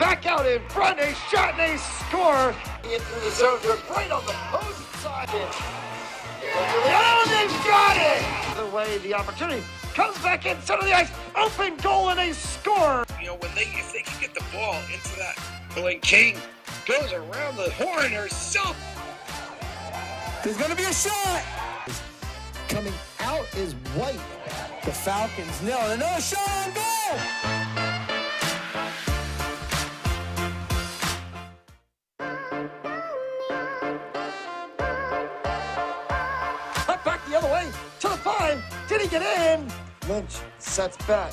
back out in front, a shot and a score. In through the zone, they're right on the post side. Oh, they've got it! The way the opportunity comes back in center of the ice, open goal and a score. You know, if they can get the ball into that, when King goes around the horn herself. There's going to be a shot. Coming out is White. The Falcons nail it. Another shot on goal. Cut back the other way to the 5. Did he get in? Lynch sets back.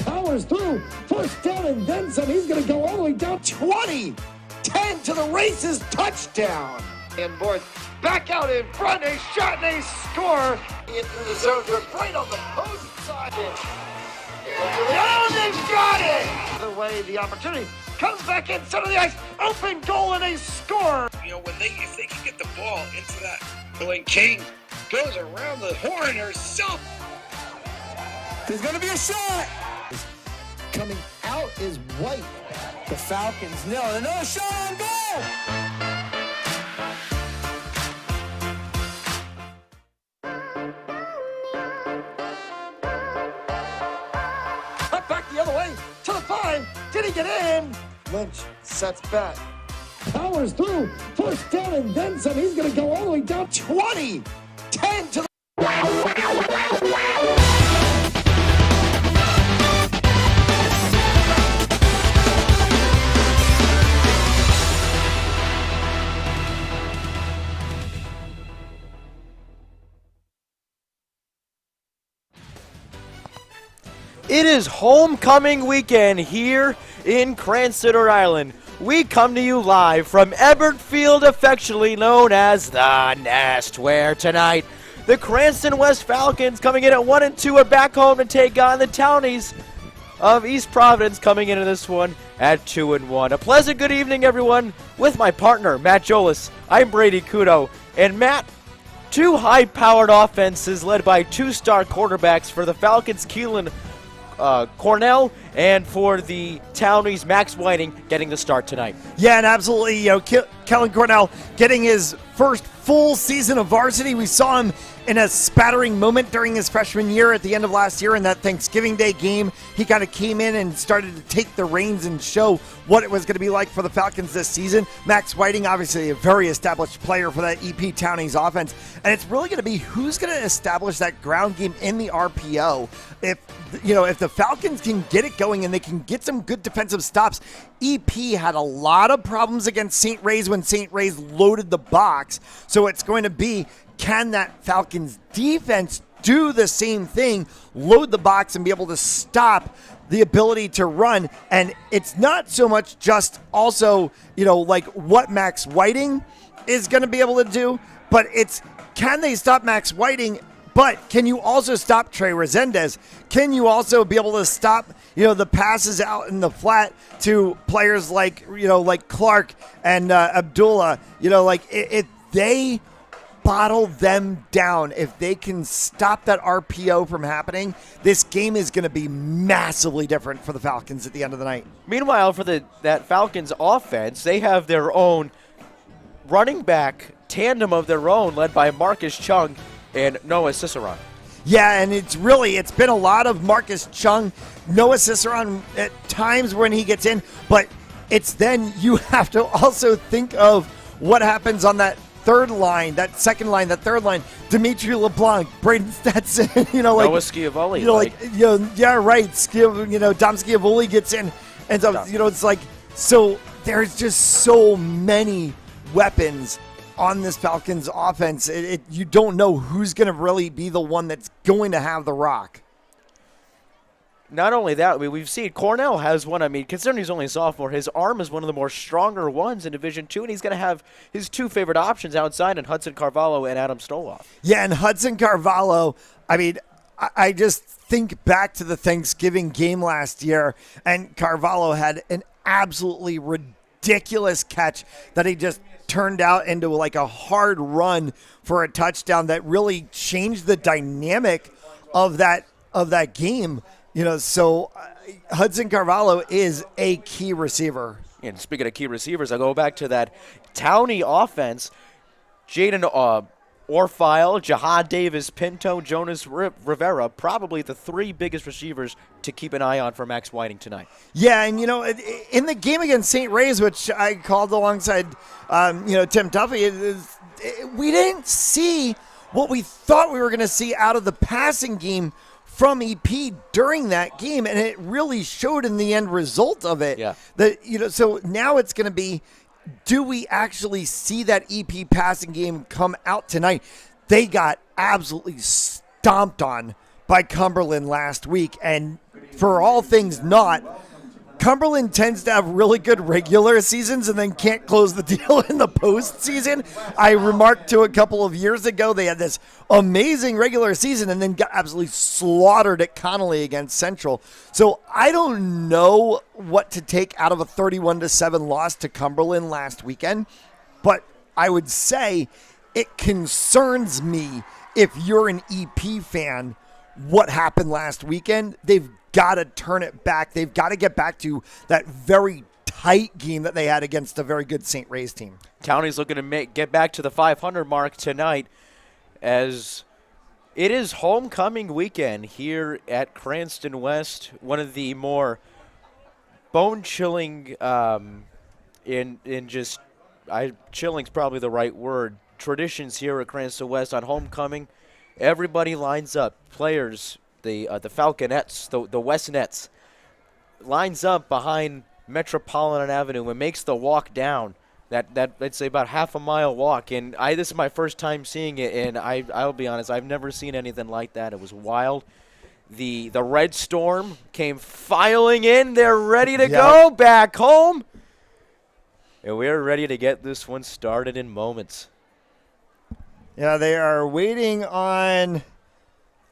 Powers through. First down and then some. He's going to go all the way down 20. 10 to the races. Touchdown. And boys back out in front. A shot and a score. In through the zone. They're right on the post side. Oh, they've got it! The way the opportunity comes back in center of the ice. Open goal and a score. You know, if they can get the ball into that, when King goes around the horn herself. There's going to be a shot. Coming out is White. The Falcons nail it. Another shot on goal. Cut back the other way to the 5. Did he get in? Lynch sets back. Powers through. First down and then some. He's going to go all the way down 20. 10 to the... It is homecoming weekend here in Cranston, Rhode Island. We come to you live from Ebert Field, affectionately known as the Nest, where tonight the Cranston West Falcons, coming in at 1-2, are back home to take on the Townies of East Providence, coming into this one at 2-1. A pleasant good evening, everyone, with my partner, Matt Jolis. I'm Brady Kudo. And Matt, two high-powered offenses led by two-star quarterbacks for the Falcons, Keelan Cornell, and for the Townies, Max Whiting, getting the start tonight. Yeah, and absolutely, Kellen Cornell getting his first full season of varsity. We saw him in a spattering moment during his freshman year at the end of last year in that Thanksgiving Day game. He kind of came in and started to take the reins and show what it was going to be like for the Falcons this season. Max Whiting, obviously a very established player for that EP Townies offense. And it's really going to be who's going to establish that ground game in the RPO. If the Falcons can get it going and they can get some good defensive stops. EP had a lot of problems against St. Ray's when St. Ray's loaded the box. So it's going to be, can that Falcons defense do the same thing, load the box and be able to stop the ability to run? And it's not so much just also, like what Max Whiting is going to be able to do, but it's, can they stop Max Whiting? But can you also stop Trey Resendez? Can you also be able to stop, the passes out in the flat to players like Clark and Abdullah? If they bottle them down, if they can stop that RPO from happening, this game is going to be massively different for the Falcons at the end of the night. Meanwhile, for that Falcons offense, they have their own running back tandem of their own, led by Marcus Chung and Noah Ciceron. Yeah, and it's been a lot of Marcus Chung, Noah Ciceron at times when he gets in, but it's then you have to also think of what happens on that third line, that third line, Dimitri LeBlanc, Braden Stetson, Noah Schiavoli. Dom Schiavoli gets in, and so, it's like, so there's just so many weapons on this Falcons offense. You don't know who's going to really be the one that's going to have the rock. Not only that, we've seen Cornell has one. Considering he's only a sophomore, his arm is one of the more stronger ones in Division II, and he's going to have his two favorite options outside in Hudson Carvalho and Adam Stoloff. Yeah, and Hudson Carvalho, I just think back to the Thanksgiving game last year, and Carvalho had an absolutely ridiculous catch that he just turned out into like a hard run for a touchdown that really changed the dynamic of that game. So Hudson Carvalho is a key receiver. And speaking of key receivers, I go back to that Townie offense. Jaden Orfile, Jahad Davis, Pinto, Jonas Rivera, probably the three biggest receivers to keep an eye on for Max Whiting tonight. Yeah, and in the game against St. Ray's, which I called alongside, Tim Duffy, we didn't see what we thought we were going to see out of the passing game from EP during that game, and it really showed in the end result of it. Yeah. So now it's going to be, do we actually see that EP passing game come out tonight? They got absolutely stomped on by Cumberland last week, and for all things not, Cumberland tends to have really good regular seasons and then can't close the deal in the postseason. I remarked to a couple of years ago they had this amazing regular season and then got absolutely slaughtered at Connolly against Central. So I don't know what to take out of a 31-7 loss to Cumberland last weekend, but I would say it concerns me if you're an EP fan what happened last weekend. They've got to turn it back. They've got to get back to that very tight game that they had against a very good St. Ray's team. Townie's looking to get back to the 500 mark tonight, as it is homecoming weekend here at Cranston West. One of the more bone-chilling, chilling's probably the right word, traditions here at Cranston West on homecoming. Everybody lines up, players, the Falconettes, the Westnets, lines up behind Metropolitan Avenue and makes the walk down. That let's say about half a mile walk, and this is my first time seeing it, and I'll be honest, I've never seen anything like that. It was wild. The Red Storm came filing in. They're ready to go back home, and we're ready to get this one started in moments. Yeah, they are waiting on,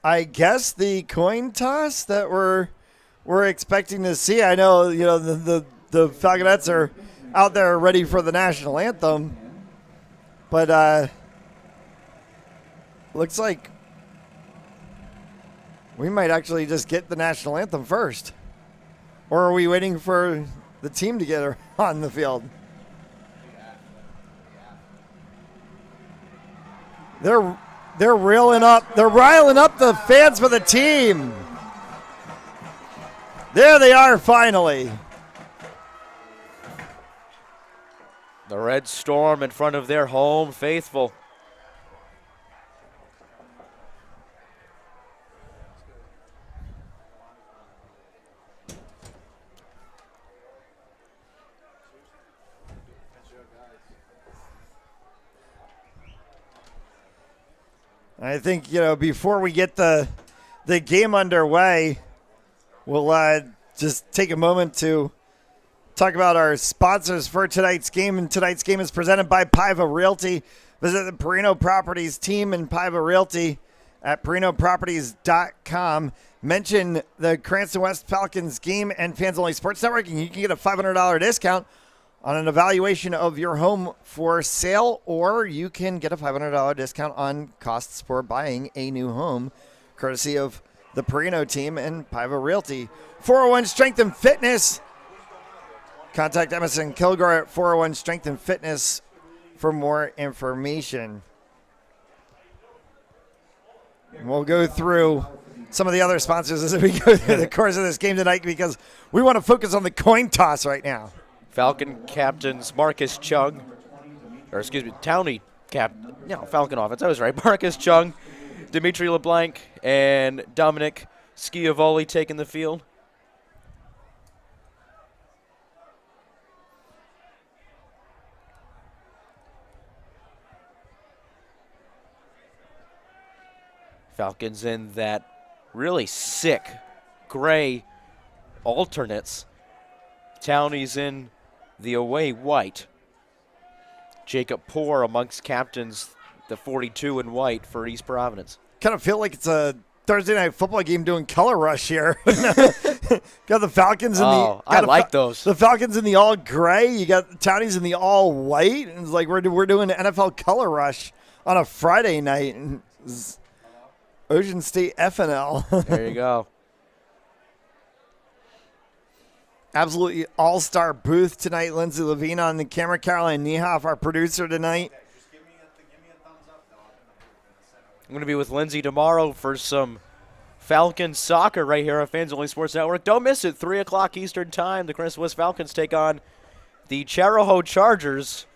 I guess, the coin toss that we're expecting to see. I know, the Falconettes are out there ready for the national anthem, but looks like we might actually just get the national anthem first. Or are we waiting for the team to get on the field? They're riling up the fans for the team. There they are finally. The Red Storm in front of their home faithful. I think, before we get the game underway, we'll just take a moment to talk about our sponsors for tonight's game. And tonight's game is presented by Paiva Realty. Visit the Perino Properties team and Paiva Realty at perinoproperties.com. Mention the Cranston West Falcons game and Fans Only Sports Network, and you can get a $500 discount on an evaluation of your home for sale, or you can get a $500 discount on costs for buying a new home, courtesy of the Perino team and Paiva Realty. 401 Strength and Fitness. Contact Emerson Kilgore at 401 Strength and Fitness for more information. And we'll go through some of the other sponsors as we go through the course of this game tonight, because we want to focus on the coin toss right now. Falcon captains Marcus Chung, Townie Falcon offense. I was right. Marcus Chung, Dimitri LeBlanc, and Dominic Schiavoli taking the field. Falcons in that really sick gray alternates. Townie's in the away white. Jacob Poor amongst captains, the 42 in white for East Providence. Kind of feel like it's a Thursday night football game doing color rush here. Got the Falcons in those. The Falcons in the all gray. You got the Townies in the all white. And it's like we're doing an NFL color rush on a Friday night. Ocean State FNL. There you go. absolutely all-star booth tonight. Lindsay Levine on the camera, Caroline Niehoff, our producer tonight. I'm going to be with Lindsay tomorrow for some Falcons soccer right here on Fans Only Sports Network. Don't miss it, 3 o'clock Eastern Time. The Cranston West Falcons take on the Charahoe Chargers,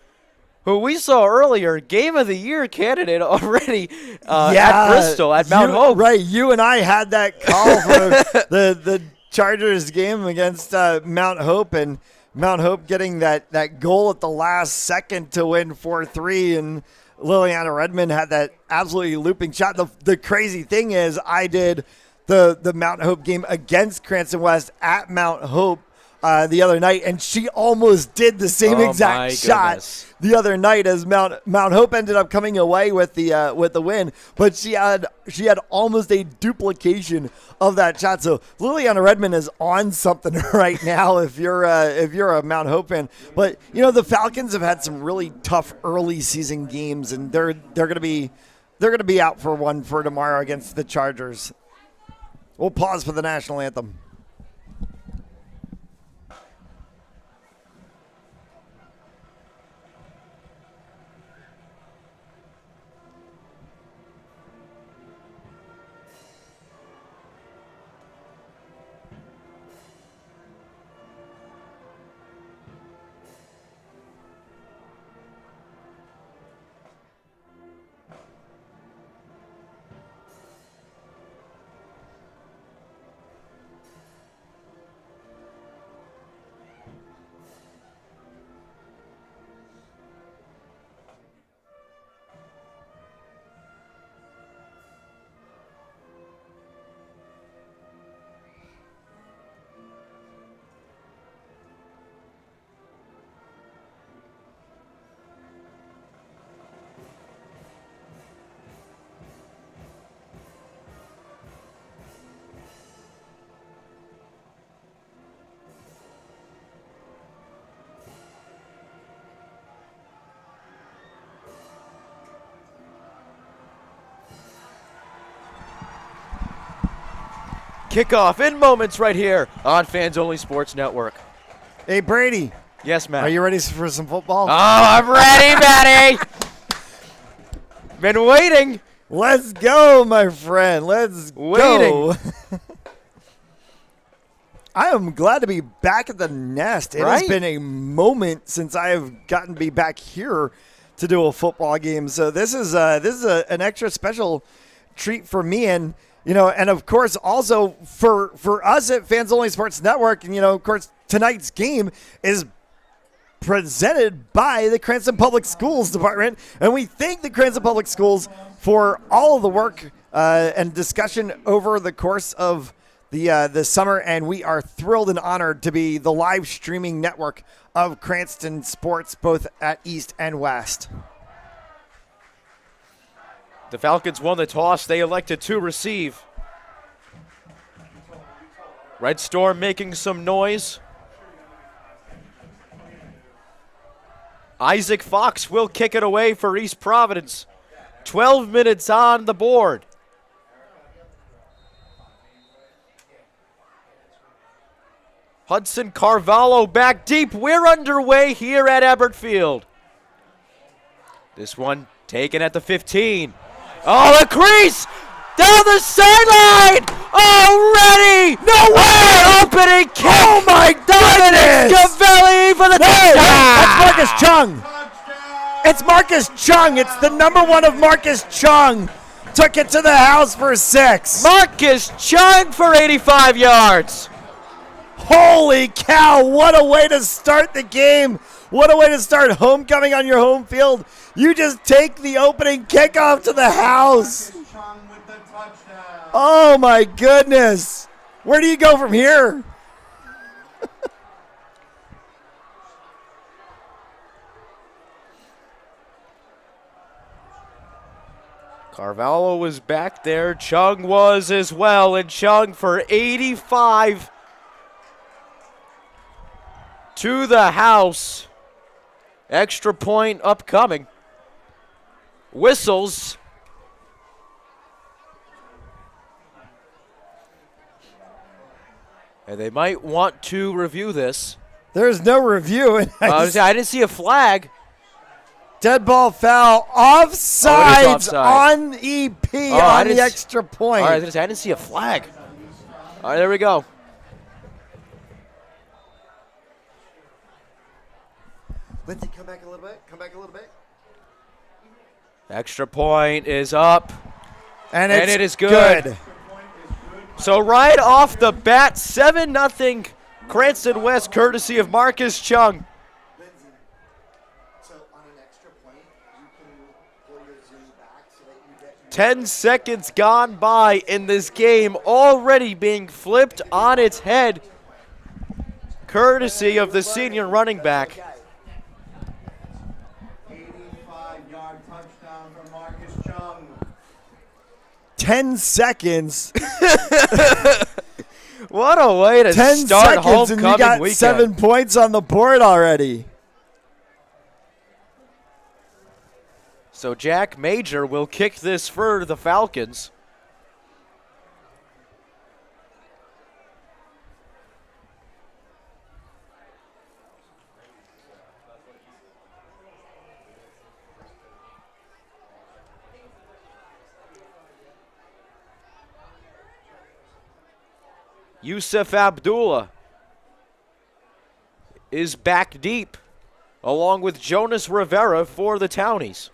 who we saw earlier, Game of the Year candidate already at Bristol, at Mount Hope. Right, you and I had that call for the Chargers game against Mount Hope, and Mount Hope getting that goal at the last second to win 4-3, and Liliana Redmond had that absolutely looping shot. The crazy thing is I did the Mount Hope game against Cranston West at Mount Hope the other night, and she almost did the same exact shot the other night as Mount Hope ended up coming away with the win, but she had almost a duplication of that shot. So Liliana Redmond is on something right now if you're a Mount Hope fan. But the Falcons have had some really tough early season games, and they're gonna be out for one for tomorrow against the Chargers. We'll pause for the national anthem. Kickoff in moments right here on Fans Only Sports Network. Hey, Brady. Yes, Matt. Are you ready for some football? Oh, I'm ready, Matty. Been waiting. Let's go, my friend. Let's go. I am glad to be back at the nest. It has been a moment since I have gotten to be back here to do a football game. So this is an extra special treat for me, and and of course also for us at Fans Only Sports Network. And of course tonight's game is presented by the Cranston Public Schools Department, and we thank the Cranston Public Schools for all of the work and discussion over the course of the summer, and we are thrilled and honored to be the live streaming network of Cranston sports, both at East and West. The Falcons won the toss. They elected to receive. Red Storm making some noise. Isaac Fox will kick it away for East Providence. 12 minutes on the board. Hudson Carvalho back deep. We're underway here at Ebert Field. This one taken at the 15. Oh, the crease! Down the sideline! Already! No way! Opening kick! Oh my goodness! Scavelli for the touchdown! That's Marcus Chung! It's Marcus Chung! It's the number one of Marcus Chung! Took it to the house for 6. Marcus Chung for 85 yards! Holy cow, what a way to start the game. What a way to start homecoming on your home field. You just take the opening kickoff to the house. Oh my goodness. Where do you go from here? Carvalho was back there. Chung was as well, and Chung for 85 to the house. Extra point upcoming. Whistles. And they might want to review this. There's no review. I didn't see a flag. Dead ball foul. Offsides on EP on the extra point. All right, I didn't see a flag. All right, there we go. Lindsay, come back a little bit. Extra point is up. And it is good. So right off the bat, 7-0 Cranston West, courtesy of Marcus Chung. 10 seconds gone by in this game, already being flipped on its head, courtesy of the senior running back. 85-yard touchdown from Marcus Chung. 10 seconds. What a way to 10 start seconds homecoming and you got weekend. 7 points on the board already. So Jack Major will kick this for the Falcons. Yusuf Abdullah is back deep, along with Jonas Rivera for the Townies.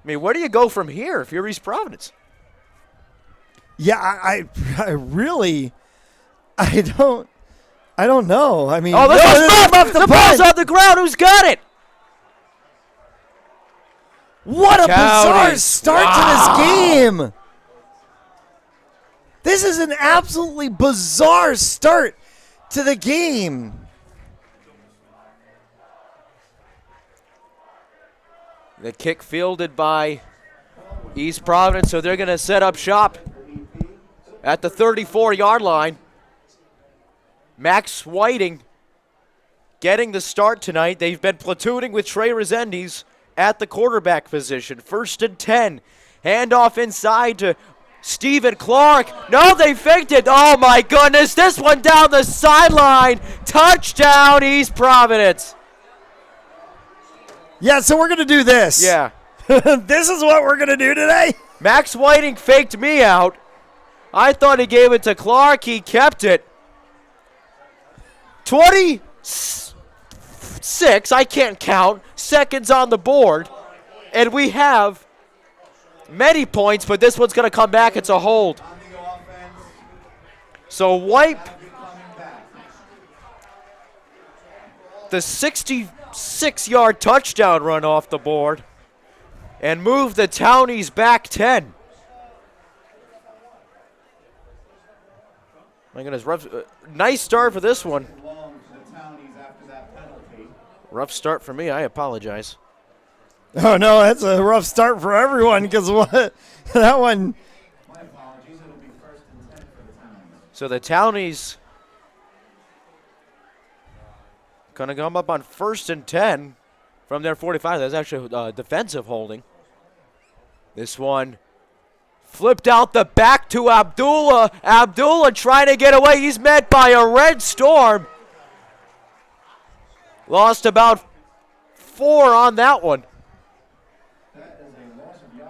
I mean, where do you go from here if you're East Providence? Yeah, I really, I don't know. I mean, oh, the ball's on the ground. Who's got it? What a bizarre start to this game. This is an absolutely bizarre start to the game. The kick fielded by East Providence, so they're going to set up shop at the 34-yard line. Max Whiting getting the start tonight. They've been platooning with Trey Resendiz at the quarterback position. 1st and 10. Handoff inside to Stephen Clark. No, they faked it. Oh, my goodness. This one down the sideline. Touchdown, East Providence. Yeah, so we're going to do this. Yeah. This is what we're going to do today. Max Whiting faked me out. I thought he gave it to Clark. He kept it. 26, I can't count, seconds on the board. And we have many points, but this one's going to come back. It's a hold. So wipe the 66-yard touchdown run off the board and move the Townies back 10. My goodness, nice start for this one. Rough start for me. I apologize. Oh, no, that's a rough start for everyone because what that one. My apologies. It'll be 1st and 10 for the Townies. So the Townies going to come up on 1st and 10 from their 45. That's actually defensive holding. This one flipped out the back to Abdullah. Abdullah trying to get away. He's met by a red storm. Lost about 4 on that one.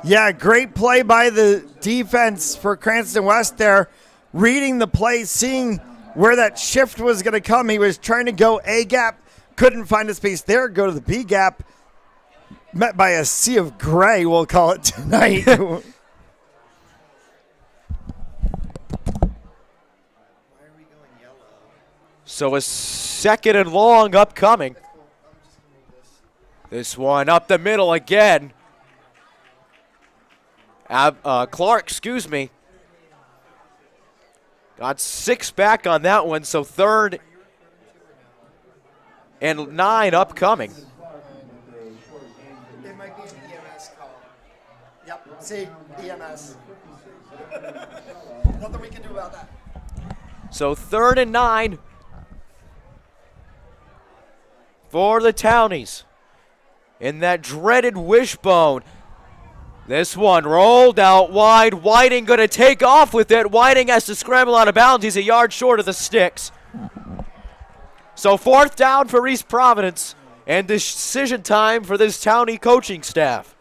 Yeah, great play by the defense for Cranston West there. Reading the play, seeing where that shift was going to come. He was trying to go A gap, couldn't find a space there, go to the B gap. Met by a sea of gray, we'll call it tonight. So a 2nd and long upcoming. This one up the middle again. Clark, excuse me. Got 6 back on that one, so 3rd and 9 upcoming. It might be an EMS call. Yep, see, EMS. Nothing we can do about that. So 3rd and 9 for the Townies in that dreaded wishbone. This one rolled out wide. Whiting going to take off with it. Whiting has to scramble out of bounds. He's a yard short of the sticks. So 4th down for East Providence, and decision time for this Townie coaching staff.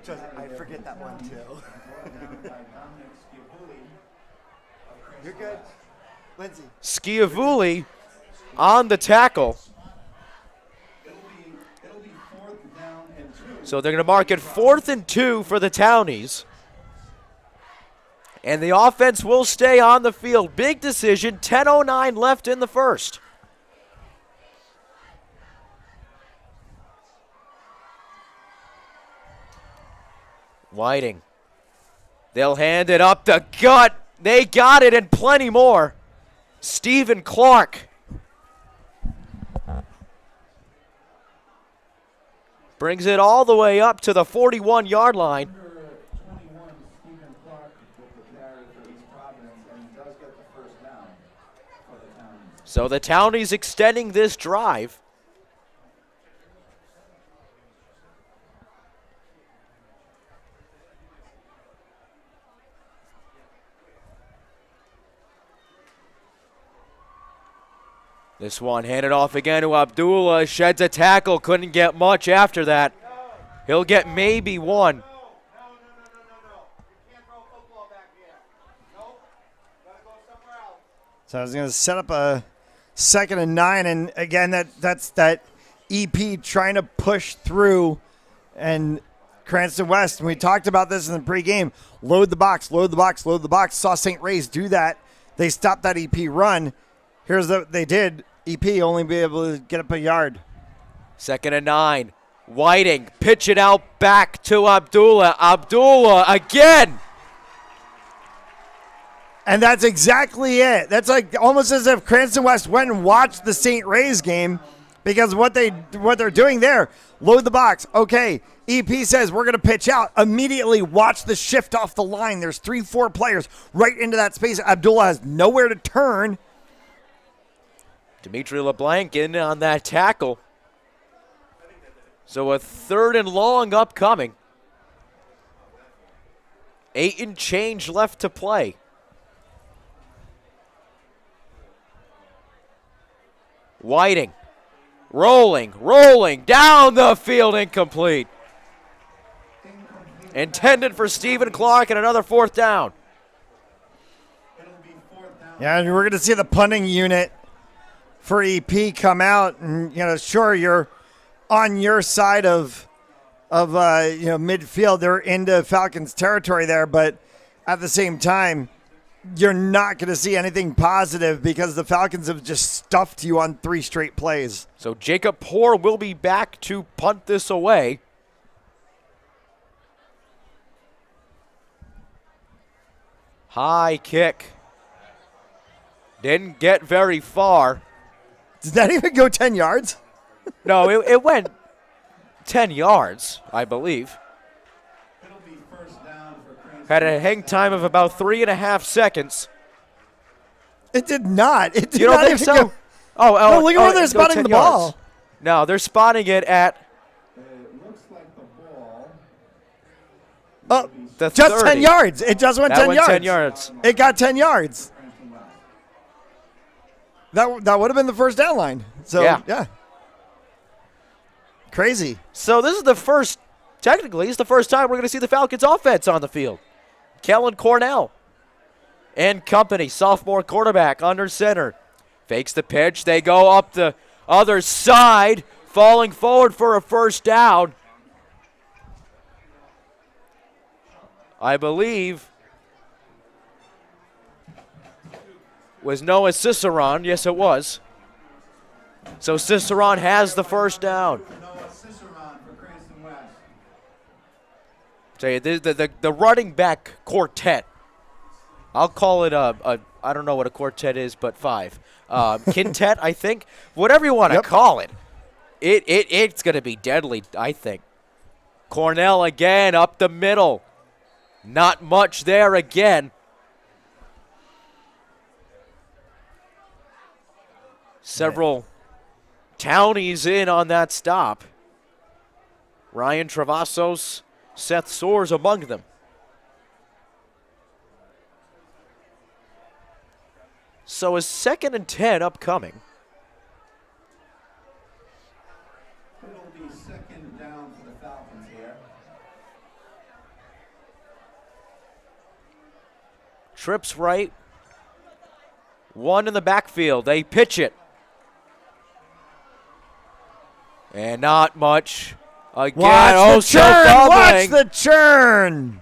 I forget that one too. You're good. Lindsay. Schiavulli on the tackle. So they're going to mark it 4th and 2 for the Townies. And the offense will stay on the field. Big decision, 10:09 left in the first. Whiting. They'll hand it up the gut. They got it and plenty more. Stephen Clark. Brings it all the way up to the 41-yard line. So the Townies extending this drive. This one handed off again to Abdullah. Sheds a tackle. Couldn't get much after that. He'll get maybe one. No. You can't throw football back here. Nope. Gotta go somewhere else. So I was going to set up a 2nd and 9, and again, that's that EP trying to push through, and Cranston West, and we talked about this in the pregame, load the box. Saw St. Ray's do that. They stopped that EP run. Here's what they did. EP only be able to get up a yard. 2nd and 9. Whiting, pitch it out back to Abdullah. Abdullah again. And that's exactly it. That's like almost as if Cranston West went and watched the St. Ray's game, because what they're doing there, load the box. Okay, EP says we're going to pitch out. Immediately watch the shift off the line. There's 3-4 players right into that space. Abdullah has nowhere to turn. Dimitri LeBlanc in on that tackle. So a 3rd and long upcoming. 8 and change left to play. Whiting, rolling, down the field, incomplete. Intended for Stephen Clark, and another 4th down. Yeah, and we're going to see the punting unit for EP come out, and sure, you're on your side of midfield. They're into Falcons territory there, but at the same time, you're not going to see anything positive because the Falcons have just stuffed you on 3 straight plays. So Jacob Poor will be back to punt this away. High kick. Didn't get very far. Did that even go 10 yards? No, it went 10 yards, I believe. Had a hang time of about 3.5 seconds. It did not. It did you don't not think even so? go. Oh, look at where they're spotting the ball. No, they're spotting it at. It looks like the ball. Oh, the just 30. 10 yards. It just went That 10 went yards. 10 yards. It got 10 yards. That would have been the first down line. So, yeah. Crazy. So this is the first, technically, it's the first time we're going to see the Falcons offense on the field. Kellen Cornell and company, sophomore quarterback under center. Fakes the pitch. They go up the other side, falling forward for a 1st down. I believe was Noah Ciceron. Yes, it was. So Ciceron has the 1st down. Tell you, the running back quartet. I'll call it I don't know what a quartet is, but 5. Quintet, I think. Whatever you want to call it. It's going to be deadly, I think. Cornell again up the middle. Not much there again. Several townies in on that stop. Ryan Travasos Seth soars among them. So is 2nd and 10 upcoming. It'll be 2nd down for the Falcons here. Trips right. One in the backfield. They pitch it. And not much. Again, Watch the churn! Watch fumbling. the churn!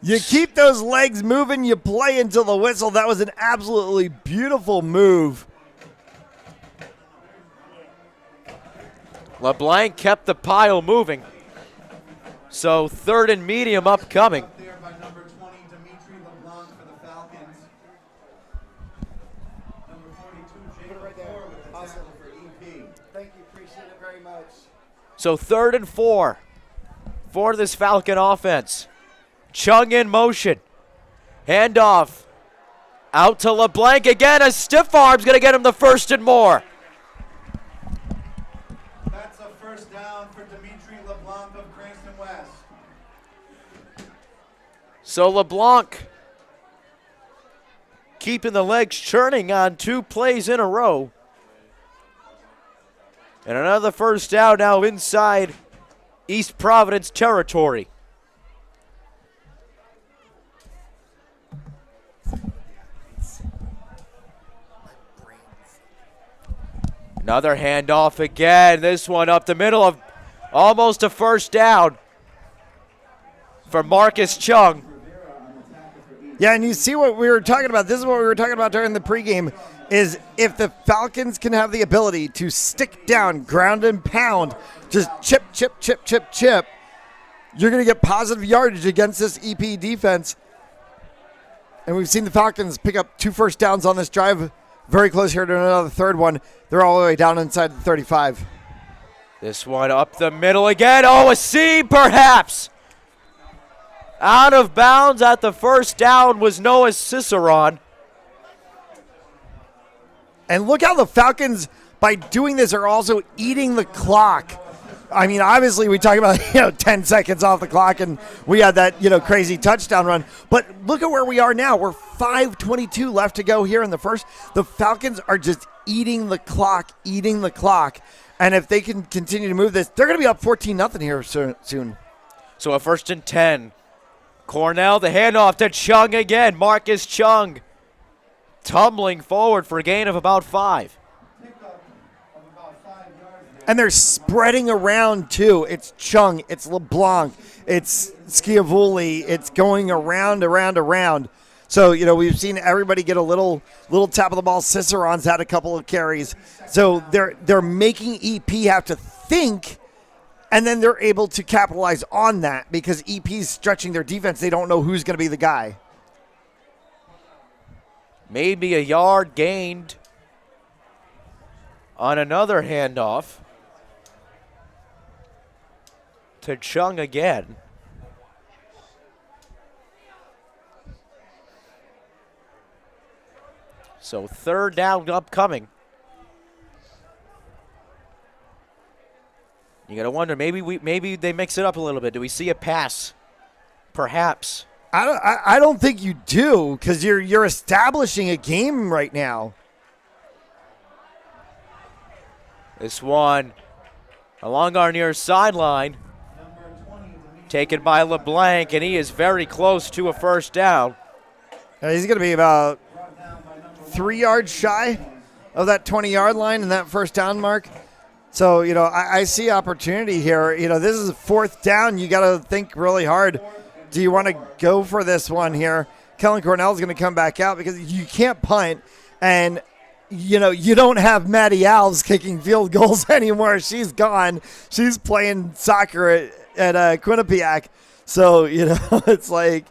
You keep those legs moving, you play until the whistle. That was an absolutely beautiful move. LeBlanc kept the pile moving. So 3rd and medium upcoming. Up there by number 20, Dimitri LeBlanc for the Falcons. Number 42, Jacob Moore with the tackle for EP. Thank you. Appreciate it very much. So 3rd and 4 for this Falcon offense. Chung in motion. Handoff. Out to LeBlanc again. A stiff arm's going to get him the 1st and more. That's a first down for Dimitri LeBlanc of Cranston West. So LeBlanc keeping the legs churning on 2 plays in a row. And another first down now inside East Providence territory. Another handoff again. This one up the middle of almost a first down for Marcus Chung. Yeah, and you see what we were talking about. This is what we were talking about during the pregame, is if the Falcons can have the ability to stick down, ground and pound, just chip, you're going to get positive yardage against this EP defense. And we've seen the Falcons pick up 2 first downs on this drive. Very close here to another 3rd one. They're all the way down inside the 35. This one up the middle again. Oh, a seam perhaps. Out of bounds at the first down was Noah Ciceron. And look how the Falcons, by doing this, are also eating the clock. I mean, obviously, we talk about 10 seconds off the clock, and we had that crazy touchdown run. But look at where we are now. We're 5:22 left to go here in the first. The Falcons are just eating the clock. And if they can continue to move this, they're going to be up 14-0 here soon. So a 1st and 10. Cornell, the handoff to Chung again. Marcus Chung tumbling forward for a gain of about 5. And they're spreading around, too. It's Chung. It's LeBlanc. It's Schiavulli. It's going around. So, we've seen everybody get a little tap of the ball. Ciceron's had a couple of carries. So they're making EP have to think, and then they're able to capitalize on that because EP's stretching their defense. They don't know who's going to be the guy. Maybe a yard gained on another handoff to Chung again. So 3rd down upcoming. You gotta wonder, maybe they mix it up a little bit. Do we see a pass? Perhaps. I don't think you do, because you're establishing a game right now. This one along our near sideline, taken by LeBlanc, and he is very close to a first down. He's going to be about 3 yards shy of that 20-yard line in that first down mark. So, I see opportunity here. This is 4th down. You got to think really hard. Do you want to go for this one here? Kellen Cornell's going to come back out because you can't punt. And, you don't have Maddie Alves kicking field goals anymore. She's gone. She's playing soccer at Quinnipiac. So, it's like,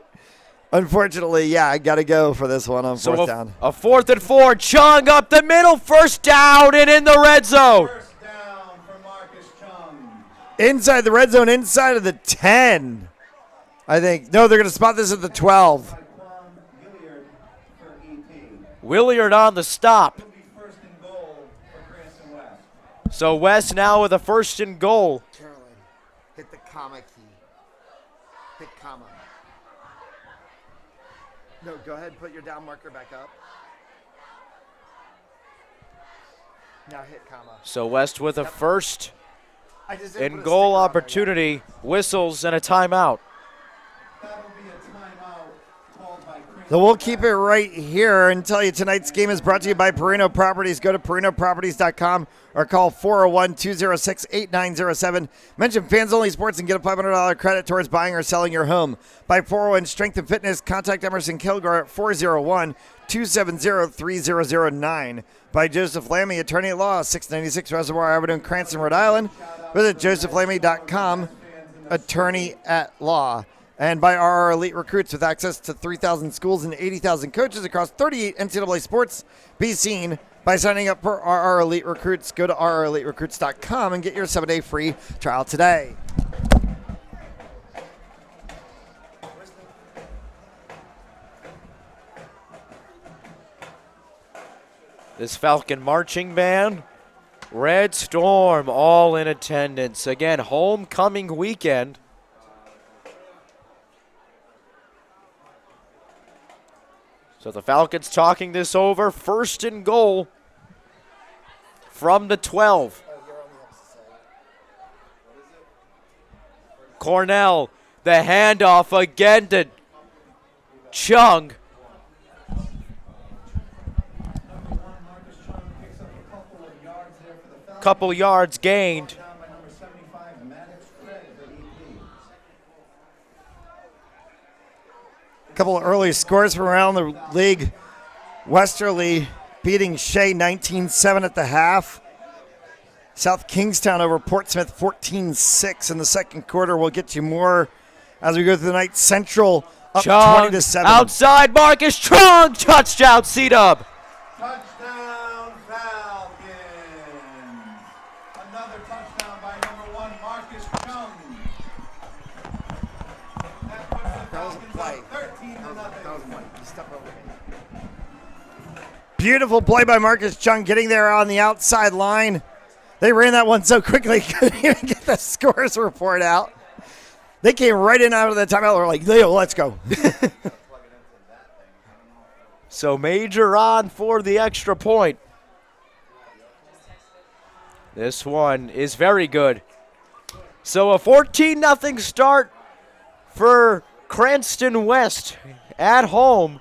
unfortunately, I got to go for this one on 4th down. A 4th and 4. Chung up the middle. First down and in the red zone. First down for Marcus Chung. Inside the red zone, inside of the 10. I think. No, they're going to spot this at the 12. Williard on the stop. It'll be 1st and goal for Cranston West. So West now with a 1st and goal. Caroline, hit comma key. Hit comma. No, go ahead and put your down marker back up. Now hit comma. So West with a first I just didn't and put a goal sticker on there opportunity, whistles, and a timeout. That'll be a timeout called by Cranston. So we'll keep it right here and tell you tonight's game is brought to you by Perino Properties. Go to perinoproperties.com or call 401-206-8907. Mention Fans Only Sports and get a $500 credit towards buying or selling your home. By 401 Strength and Fitness, contact Emerson Kilgore at 401-270-3009. By Joseph Lammy, attorney at law, 696 Reservoir Avenue in Cranston, Rhode Island. Visit josephlammy.com, attorney at law. And by RR Elite Recruits, with access to 3,000 schools and 80,000 coaches across 38 NCAA sports. Be seen by signing up for RR Elite Recruits. Go to rreliterecruits.com and get your 7-day free trial today. This Falcon marching band, Red Storm, all in attendance. Again, homecoming weekend. So the Falcons talking this over. First and goal from the 12. Cornell, the handoff again to Chung. Couple yards gained. A couple of early scores from around the league. Westerly beating Shea 19-7 at the half. South Kingstown over Portsmouth 14-6 in the second quarter. We'll get you more as we go through the night. Central up Chung, 20-7. outside Marcus Chung, touchdown C-Dub. Touchdown, Falcons. Another touchdown by number 1, Marcus Chung. That puts the Falcons up 13-0. Beautiful play by Marcus Chung getting there on the outside line. They ran that one so quickly, couldn't even get the scores report out. They came right in out of the timeout. They're like, Leo, let's go. So Major on for the extra point. This one is very good. So a 14-0 start for Cranston West at home.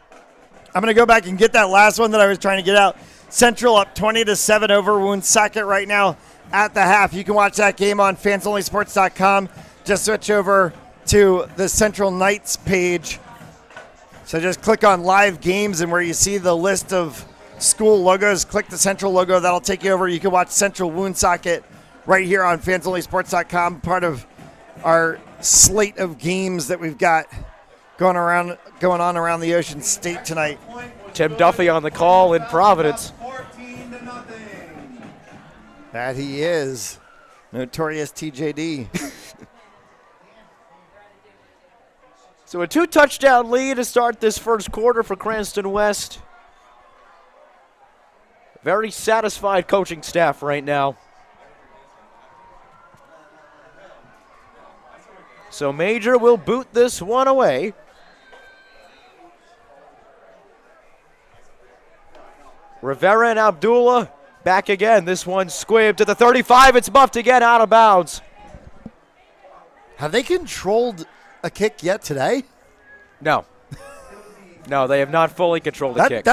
I'm going to go back and get that last one that I was trying to get out. Central up 20-7 over Woonsocket right now at the half. You can watch that game on fansonlysports.com. Just switch over to the Central Knights page. So just click on live games, and where you see the list of school logos, click the Central logo. That'll take you over. You can watch Central Woonsocket right here on fansonlysports.com, part of our slate of games that we've got going on around the Ocean State tonight. Tim Duffy on the call in Providence. 14-0. That he is. Notorious TJD. So a 2-touchdown lead to start this first quarter for Cranston West. Very satisfied coaching staff right now. So Major will boot this one away. Rivera and Abdullah back again. This one squibbed to the 35. It's muffed again out of bounds. Have they controlled a kick yet today? No. No, they have not fully controlled the kick.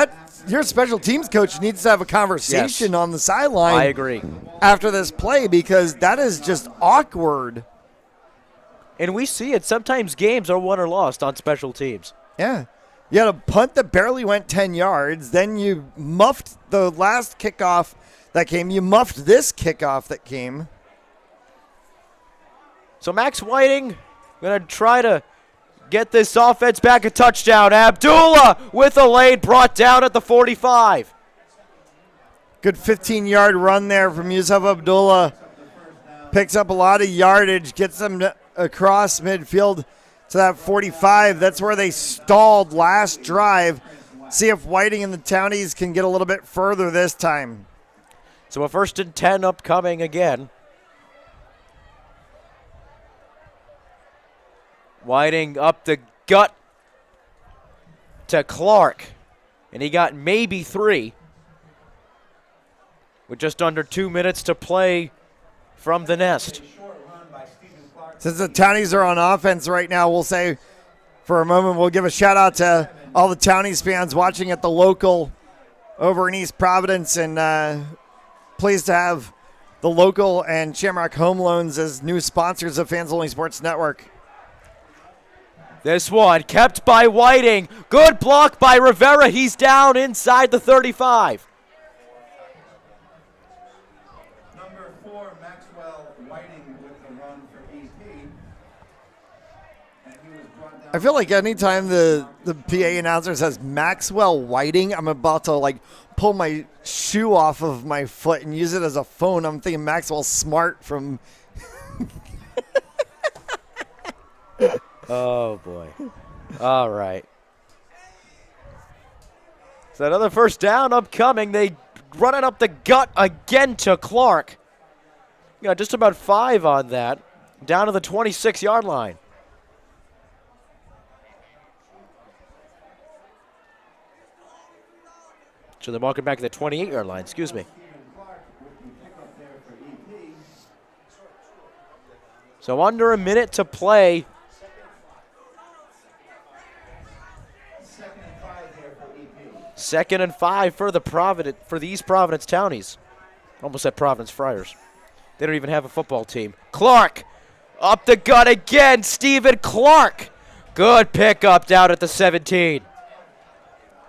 Your special teams coach needs to have a conversation on the sideline. I agree. After this play, because that is just awkward. And we see it. Sometimes games are won or lost on special teams. Yeah. You had a punt that barely went 10 yards. Then you muffed the last kickoff that came. You muffed this kickoff that came. So Max Whiting going to try to get this offense back a touchdown. Abdullah with a lane brought down at the 45. Good 15-yard run there from Yusuf Abdullah. Picks up a lot of yardage, gets them across midfield to that 45. That's where they stalled last drive. See if Whiting and the Townies can get a little bit further this time. So a 1st and 10 upcoming again. Whiting up the gut to Clark. And he got maybe 3. With just under 2 minutes to play from the nest. Since the Townies are on offense right now, we'll say for a moment, we'll give a shout out to all the Townies fans watching at the local over in East Providence, and pleased to have the local and Shamrock Home Loans as new sponsors of Fans Only Sports Network. This one kept by Whiting. Good block by Rivera. He's down inside the 35. Number 4, Maxwell Whiting with the run for EP. And he was brought down. I feel like anytime the PA announcer says Maxwell Whiting, I'm about to like pull my shoe off of my foot and use it as a phone. I'm thinking Maxwell Smart from. Oh, boy. All right. So another first down upcoming. They run it up the gut again to Clark. Yeah, just about 5 on that. Down to the 26-yard line. So they're walking back to the 28-yard line, excuse me. So under a minute to play. Second and 5 for the East Providence Townies. Almost said Providence Friars. They don't even have a football team. Clark up the gut again. Stephen Clark. Good pickup down at the 17.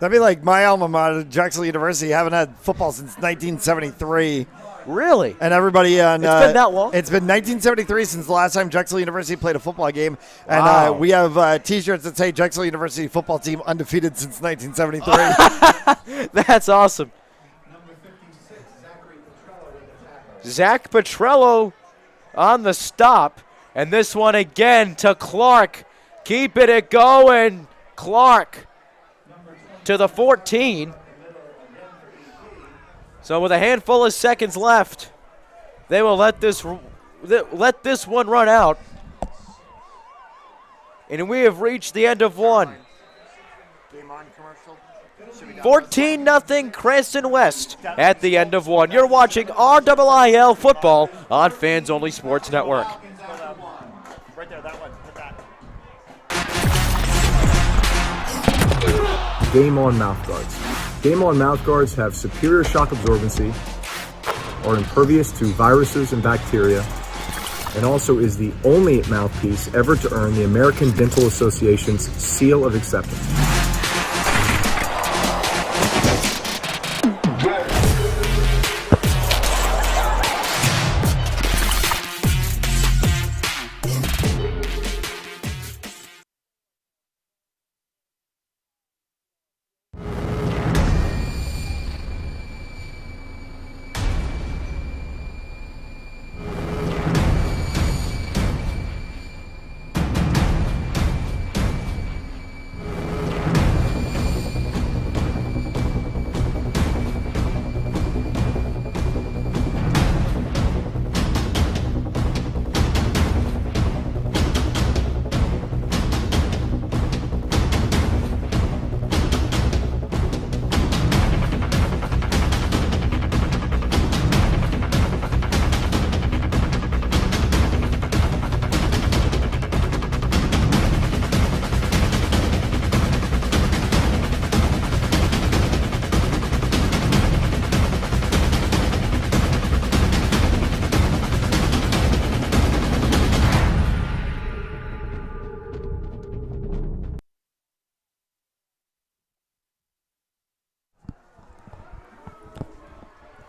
That'd be like my alma mater, Drexel University. Haven't had football since 1973. Really? And everybody on. It's been that long? It's been 1973 since the last time Drexel University played a football game. And Wow. we have T-shirts that say Drexel University football team undefeated since 1973. That's awesome. Number 56, Zachary Petrello with the tackle. Zach Petrello on the stop. And this one again to Clark. Keeping it going. Clark to the 14. So with a handful of seconds left, they will let this one run out. And we have reached the end of one. 14-0 Cranston West at the end of one. You're watching RIIL football on Fans Only Sports Network. Right there, that one. Game On mouthguards. Game On mouthguards have superior shock absorbency, are impervious to viruses and bacteria, and also is the only mouthpiece ever to earn the American Dental Association's seal of acceptance.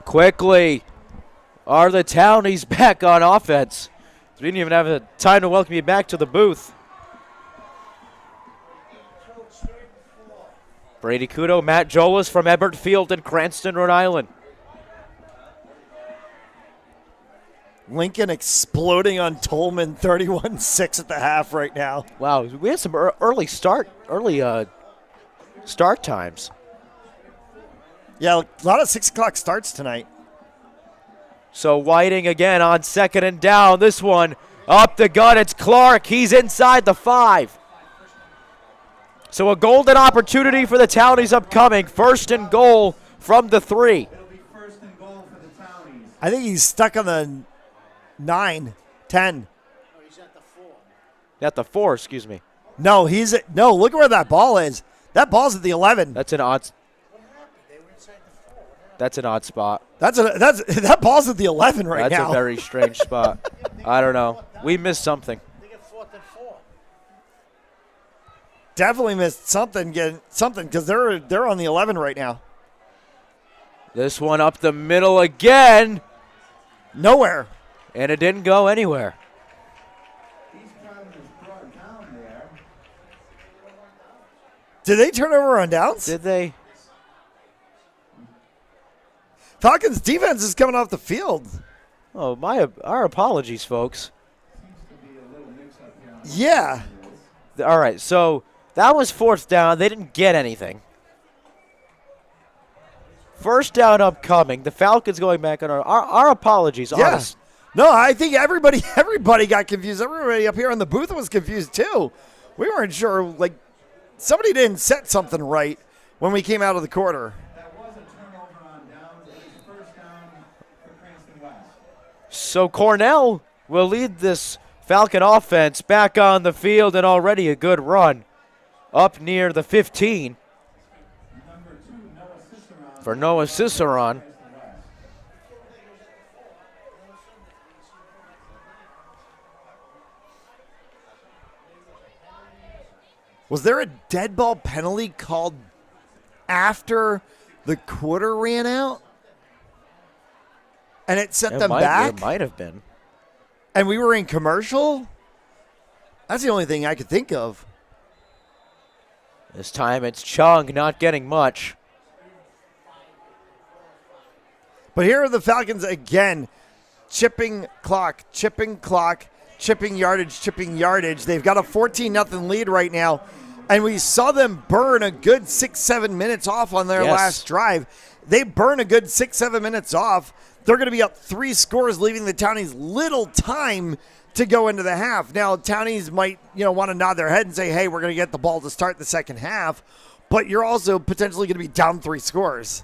Quickly, are the Townies back on offense? We didn't even have the time to welcome you back to the booth. Brady Kudo, Matt Jolas from Ebert Field in Cranston, Rhode Island. Lincoln exploding on Tolman, 31-6 at the half right now. Wow, we had some early start times. Yeah, a lot of 6 o'clock starts tonight. So Whiting again on second and down. This one Up the gut, it's Clark. He's inside the 5. So a golden opportunity for the Townies upcoming. First and goal from the 3. It'll be first and goal for the Townies. I think he's stuck on the 9, 10. At the 4, excuse me. No, no, look at where that ball is. That ball's at the 11. That's an odd spot. That ball's at the 11 right now. That's a very strange spot. I don't know. We missed something. Definitely missed something because they're on the 11 right now. This one up the middle again. Nowhere. And it didn't go anywhere. East Providence brought down there. Did they turn over on downs? Did they? Falcons defense is coming off the field. Oh, our apologies, folks. Yeah. All right, so that was 4th down. They didn't get anything. First down upcoming. The Falcons going back on our apologies. Yeah. Honest. No, I think everybody got confused. Everybody up here in the booth was confused too. We weren't sure, like, somebody didn't set something right when we came out of the quarter. That was a turnover on downs. It was first down for Cranston West. So Cornell will lead this Falcon offense back on the field, and already a good run up near the 15 Number 2, Noah Cicerone. for Noah Cicerone. Was there a dead ball penalty called after the quarter ran out? And it sent them back? It might have been. And we were in commercial? That's the only thing I could think of. This time it's Chung not getting much. But here are the Falcons again, chipping clock, chipping yardage. They've got a 14-0 lead right now. And we saw them burn a good 6-7 minutes off on their last drive. They burn a good 6-7 minutes off. They're going to be up 3 scores, leaving the Townies little time to go into the half. Now, Townies might, want to nod their head and say, hey, we're going to get the ball to start the second half. But you're also potentially going to be down 3 scores.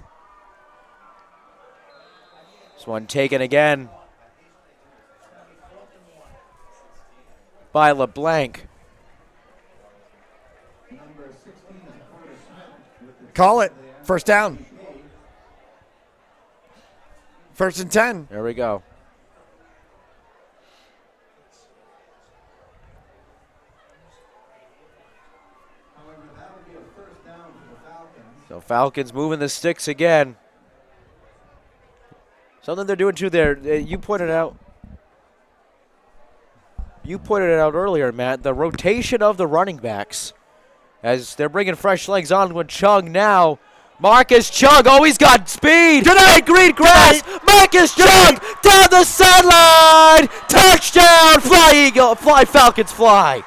This one taken again by LeBlanc. Call it. First down. 1st and 10. There we go. However, that'll be a first down for the Falcons. So Falcons moving the sticks again. Something they're doing too there. You pointed it out earlier, Matt. The rotation of the running backs as they're bringing fresh legs on with Chung now. Marcus Chung, he's got speed. Tonight, green grass. Marcus Chung down the sideline. Touchdown, fly Eagle, fly Falcons, fly.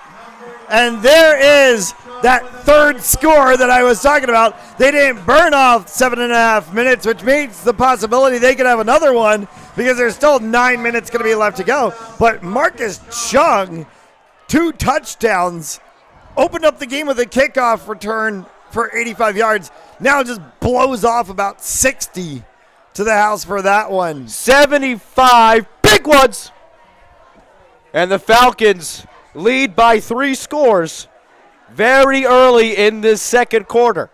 And there is that 3rd score that I was talking about. They didn't burn off 7.5 minutes, which means the possibility they could have another one because there's still 9 minutes going to be left to go. But Marcus Chung, 2 touchdowns, opened up the game with a kickoff return for 85 yards. Now just blows off about 60 to the house for that one. 75 big ones. And the Falcons lead by 3 scores very early in this second quarter.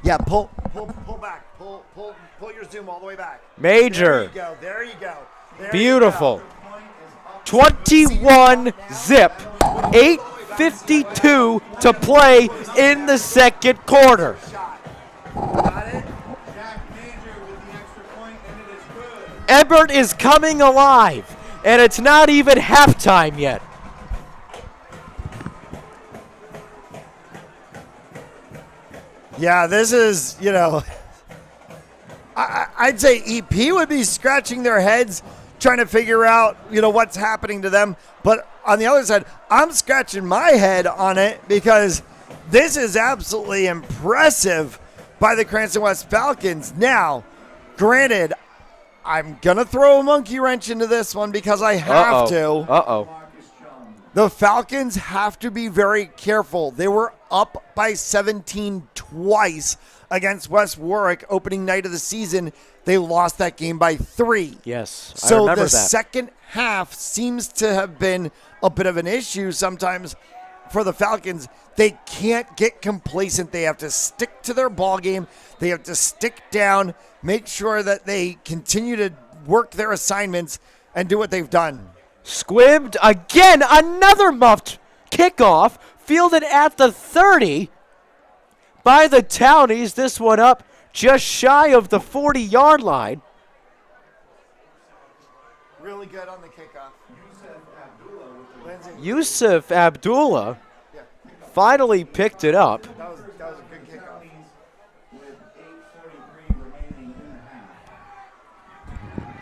Yeah, pull back. Pull your zoom all the way back. Major. There you go. Beautiful. 21 zip. 8:52 to play in the second quarter. Ebert is coming alive, and it's not even halftime yet. Yeah, this is, I'd say EP would be scratching their heads trying to figure out, what's happening to them. But on the other side, I'm scratching my head on it because this is absolutely impressive by the Cranston West Falcons. Now, Granted, I'm going to throw a monkey wrench into this one because I have to. Uh-oh. The Falcons have to be very careful. They were up by 17 twice against West Warwick opening night of the season. They lost that game by 3. Yes, I so remember the that. second half seems to have been a bit of an issue sometimes for the Falcons. They can't get complacent. They have to stick to their ball game. They have to stick down, make sure that they continue to work their assignments and do what they've done. Squibbed again, another muffed kickoff, fielded at the 30 by the Townies. This one up just shy of the 40-yard line. Really good on the kickoff. Yusuf Abdullah finally picked it up. That was a good kickoff. With 8:43 remaining in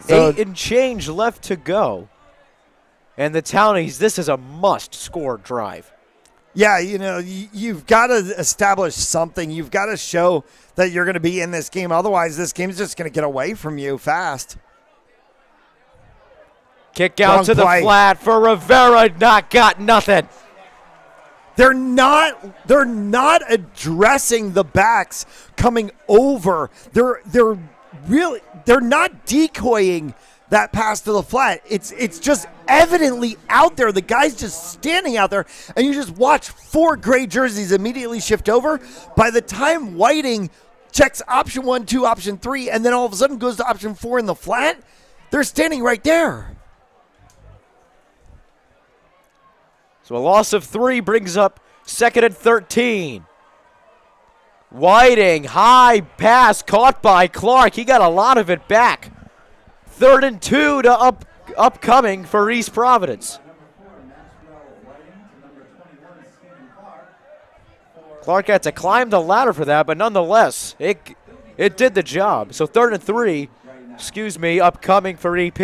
the half. 8 and change left to go. And the Townies, this is a must-score drive. Yeah, you've got to establish something. You've got to show that you're going to be in this game. Otherwise, this game's just going to get away from you fast. Kick out Wrong to play. the flat for Rivera. Got nothing. They're not addressing the backs coming over. They're not decoying that pass to the flat. It's just evidently out there. The guy's just standing out there, and you just watch 4 gray jerseys immediately shift over. By the time Whiting checks option 1, 2, option 3, and then all of a sudden goes to option 4 in the flat, they're standing right there. So a loss of 3 brings up 2nd and 13. Whiting, high pass caught by Clark. He got a lot of it back. 3rd and 2 to upcoming for East Providence. Clark had to climb the ladder for that, but nonetheless, it did the job. So 3rd and 3, upcoming for EP.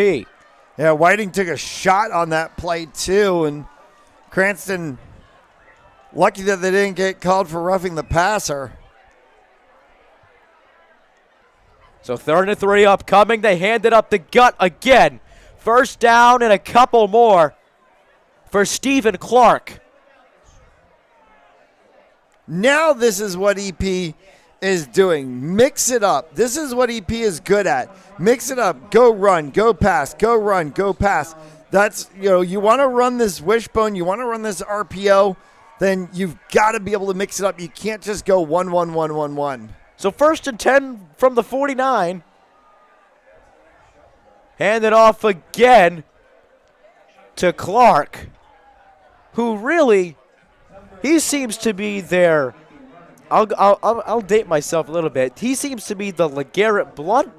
Yeah, Whiting took a shot on that play too, and Cranston, lucky that they didn't get called for roughing the passer. So 3rd and 3 upcoming. They handed up the gut again. 1st down and a couple more for Stephen Clark. Now this is what EP is doing. Mix it up. This is what EP is good at. Mix it up. Go run, go pass, go run, go pass. That's, you want to run this wishbone, you want to run this RPO, then you've got to be able to mix it up. You can't just go 1-1-1-1-1. So 1st and 10 from the 49. Hand it off again to Clark, who really, he seems to be their, I'll date myself a little bit. He seems to be the LeGarrette Blunt,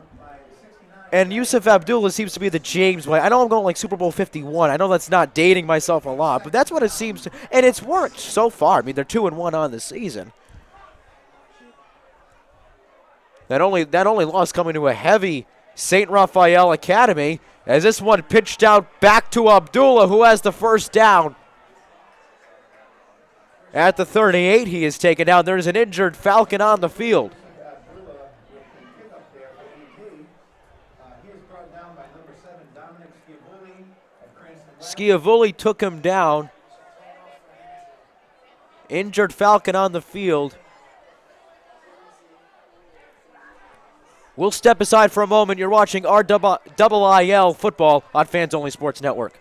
and Yusuf Abdullah seems to be the James White. I know I'm going like Super Bowl 51. I know that's not dating myself a lot, but that's what it seems to, and it's worked so far. I mean, they're 2-1 on the season. That only loss coming to a heavy St. Raphael Academy, as this one pitched out back to Abdullah, who has the 1st down. At the 38, he is taken down. There's an injured Falcon on the field. Schiavulli took him down. Injured Falcon on the field. We'll step aside for a moment. You're watching RIIL football on Fans Only Sports Network.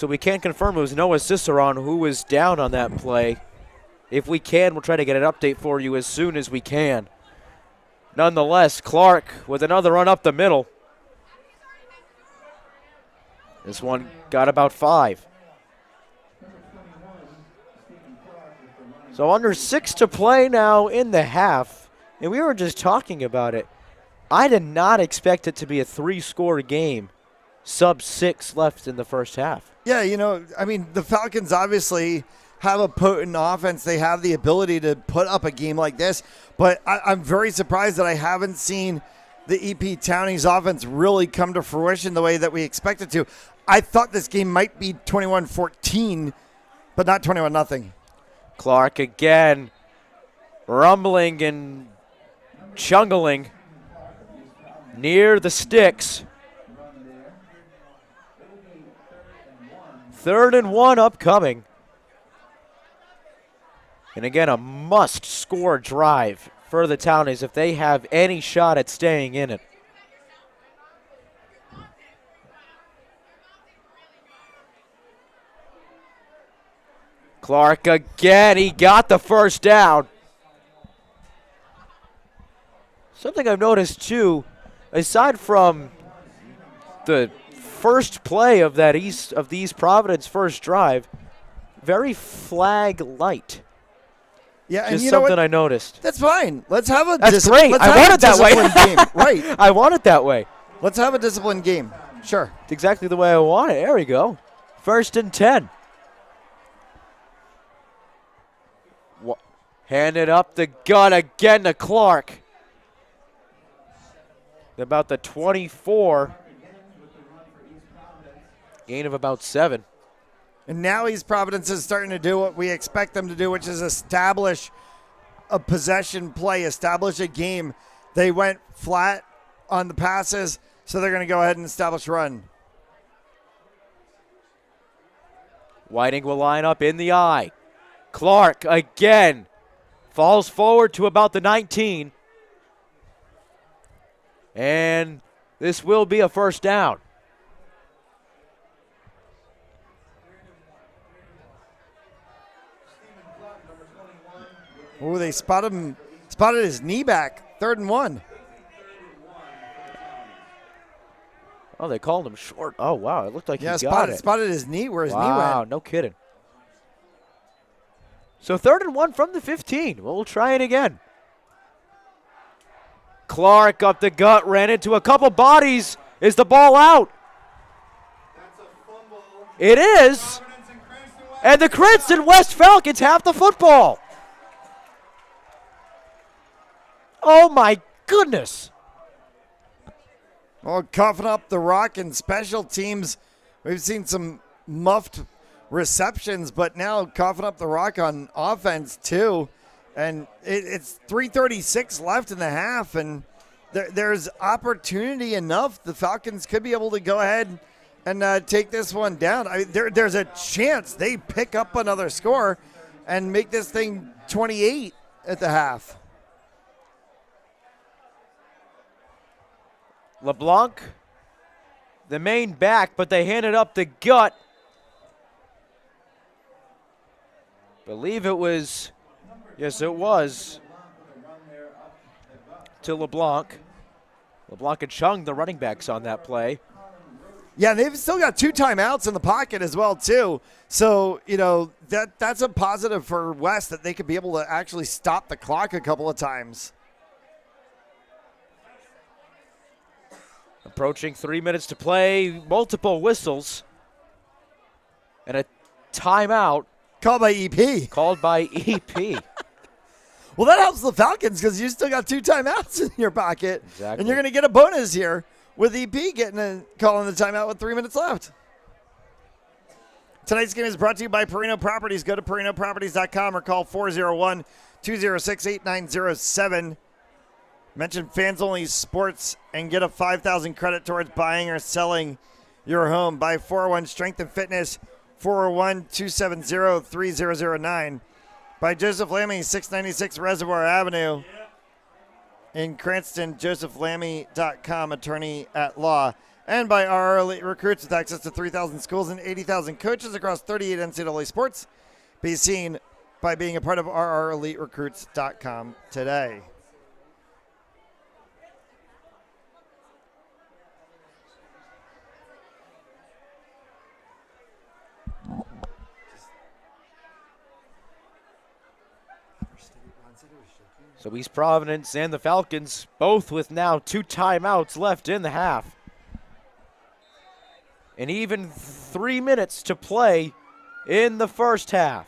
So we can't confirm it was Noah Ciceron who was down on that play. If we can, we'll try to get an update for you as soon as we can. Nonetheless, Clark with another run up the middle. This one got about 5. So under 6 to play now in the half. And we were just talking about it. I did not expect it to be a 3-score game. Sub 6 left in the first half. Yeah, the Falcons obviously have a potent offense. They have the ability to put up a game like this. But I'm very surprised that I haven't seen the EP Townies offense really come to fruition the way that we expected to. I thought this game might be 21-14, but not 21-0. Clark again rumbling and chungling near the sticks. 3rd and 1 upcoming. And again, a must-score drive for the Townies if they have any shot at staying in it. Clark again, he got the first down. Something I've noticed too, aside from the first play of these Providence first drive, very flag light. Yeah, and just you know something what? I noticed. That's fine. Let's have a That's great. I want it that way. Game. Right. I want it that way. Let's have a disciplined game. Sure. It's exactly the way I want it. There we go. 1st and 10. Handed up the gun again to Clark. About the 24. Gain of about 7. And now East Providence is starting to do what we expect them to do, which is establish a possession play, establish a game. They went flat on the passes, so they're going to go ahead and establish a run. Whiting will line up in the eye. Clark again falls forward to about the 19. And this will be a first down. Oh, they spotted his knee back. 3rd and 1. Oh, they called him short. Oh, wow. It looked like he got spotted, it. spotted his knee where his knee Wow, went. no kidding. So 3rd and 1 from the 15. We'll try it again. Clark up the gut, ran into a couple bodies. Is the ball out? It is. And the Cranston West Falcons have the football. Oh, my goodness. Well, coughing up the rock in special teams. We've seen some muffed receptions, but now coughing up the rock on offense, too. And it's 3:36 left in the half, and there's opportunity enough. The Falcons could be able to go ahead and take this one down. There's a chance they pick up another score and make this thing 28 at the half. LeBlanc, the main back, but they handed up the gut. Believe it was, yes, it was, to LeBlanc. LeBlanc and Chung, the running backs on that play. Yeah, they've still got 2 timeouts in the pocket as well, too. So, that's a positive for West that they could be able to actually stop the clock a couple of times. Approaching 3 minutes to play, multiple whistles, and a timeout. Called by EP. Called by EP. Well, that helps the Falcons because you still got 2 timeouts in your pocket. Exactly. And you're going to get a bonus here with EP calling the timeout with 3 minutes left. Tonight's game is brought to you by Perino Properties. Go to perinoproperties.com or call 401-206-8907. Mention Fans Only Sports and get a $5,000 credit towards buying or selling your home. By 401 Strength and Fitness, 401-270-3009. By Joseph Lammy, 696 Reservoir Avenue. In Cranston, josephlammy.com, attorney at law. and by RR Elite Recruits with access to 3,000 schools and 80,000 coaches across 38 NCAA sports. Be seen by being a part of RREliteRecruits.com today. So East Providence and the Falcons both with now 2 timeouts left in the half. And even 3 minutes to play in the first half.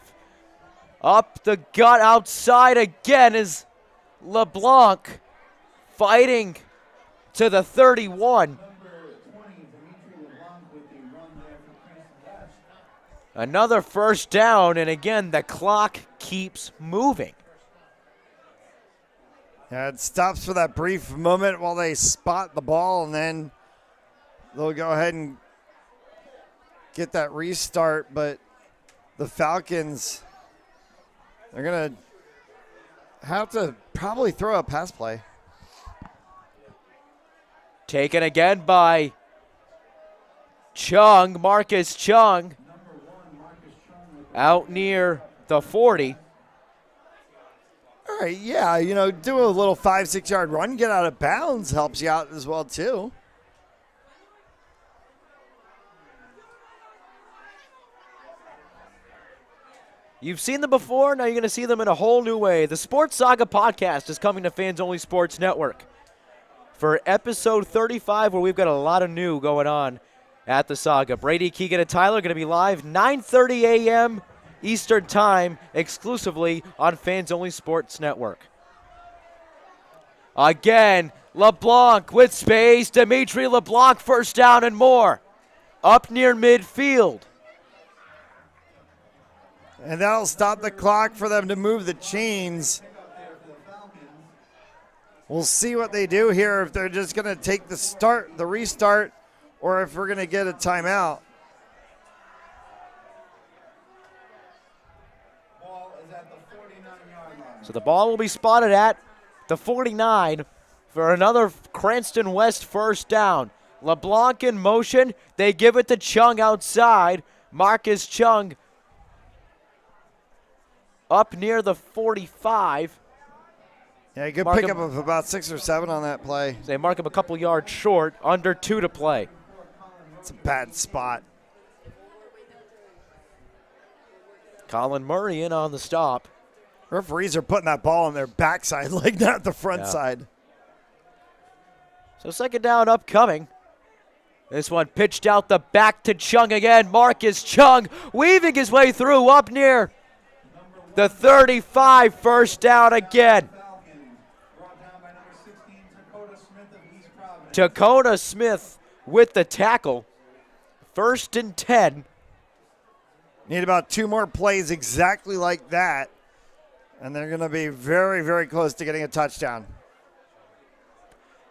Up the gut outside again is LeBlanc fighting to the 31. Another first down, and again the clock keeps moving. Yeah, it stops for that brief moment while they spot the ball, and then they'll go ahead and get that restart. But the Falcons, they're going to have to probably throw a pass play. Taken again by Chung, Marcus Chung, out near the 40. All right, yeah, do a little 5-6 yard run, get out of bounds helps you out as well, too. You've seen them before, now you're going to see them in a whole new way. The Sports Saga podcast is coming to Fans Only Sports Network for episode 35, where we've got a lot of new going on at the Saga. Brady, Keegan, and Tyler are going to be live 9:30 a.m. Eastern Time, exclusively on Fans Only Sports Network. Again, LeBlanc with space. Dimitri LeBlanc, first down and more. Up near midfield. And that'll stop the clock for them to move the chains. We'll see what they do here, if they're just going to take the restart, or if we're going to get a timeout. So the ball will be spotted at the 49 for another Cranston West first down. LeBlanc in motion. They give it to Chung outside. Marcus Chung up near the 45. Yeah, good pickup of about 6 or 7 on that play. They mark him a couple yards short, under 2 to play. It's a bad spot. Colin Murray in on the stop. Referees are putting that ball on their backside, like not the front side. So second down upcoming. This one pitched out the back to Chung again. Marcus Chung weaving his way through up near the 35, first down again. Dakota Smith with the tackle. 1st and 10. Need about 2 more plays exactly like that. And they're going to be very, very close to getting a touchdown.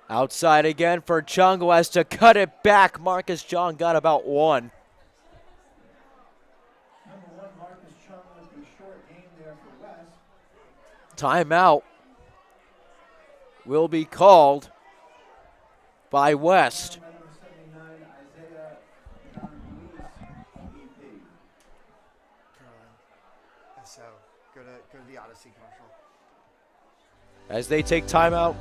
Outside again for Chung, who has to cut it back. Marcus Chung got about 1. Timeout will be called by West. So go to the Odyssey commercial. As they take timeout.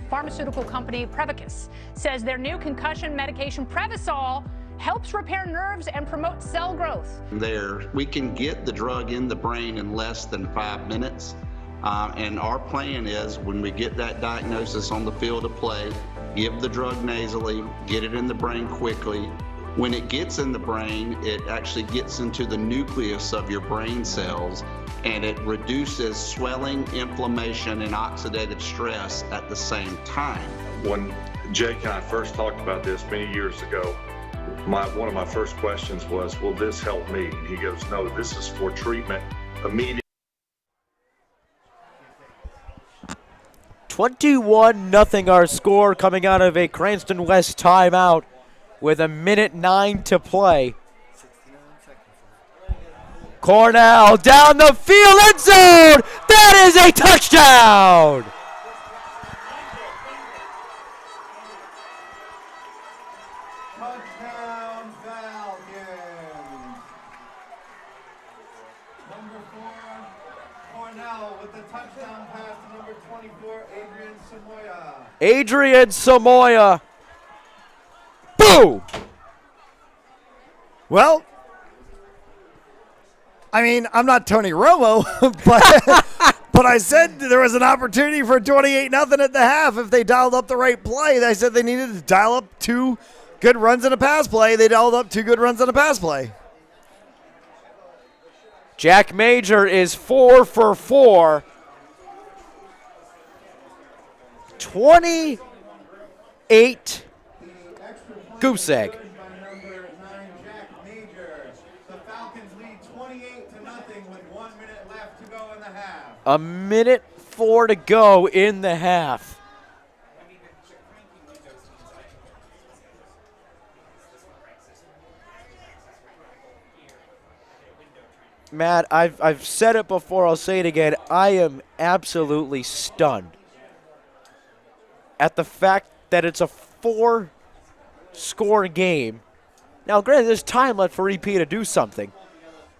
Pharmaceutical company Prevacus says their new concussion medication Prevacol helps repair nerves and promote cell growth. We can get the drug in the brain in less than 5 minutes. And our plan is, when we get that diagnosis on the field of play, give the drug nasally, get it in the brain quickly. When it gets in the brain, it actually gets into the nucleus of your brain cells, and it reduces swelling, inflammation, and oxidative stress at the same time. When Jake and I first talked about this many years ago, one of my first questions was, will this help me? And he goes, no, this is for treatment immediately. 21-0 our score coming out of a Cranston West timeout with 1:09 to play. Cornell down the field, end zone. That is a touchdown. Number 24, Adrian Samoya. Adrian Samoya. Boo! Well, I mean, I'm not Tony Romo, but I said there was an opportunity for 28-0 at the half if they dialed up the right play. I said they needed to dial up 2 good runs and a pass play. They dialed up 2 good runs and a pass play. Jack Major is 4 for 4. 28 goose egg. A minute 4 to go in the half. Matt, I've said it before, I'll say it again. I am absolutely stunned at the fact that it's a 4-score game. Now, granted, there's time left for EP to do something,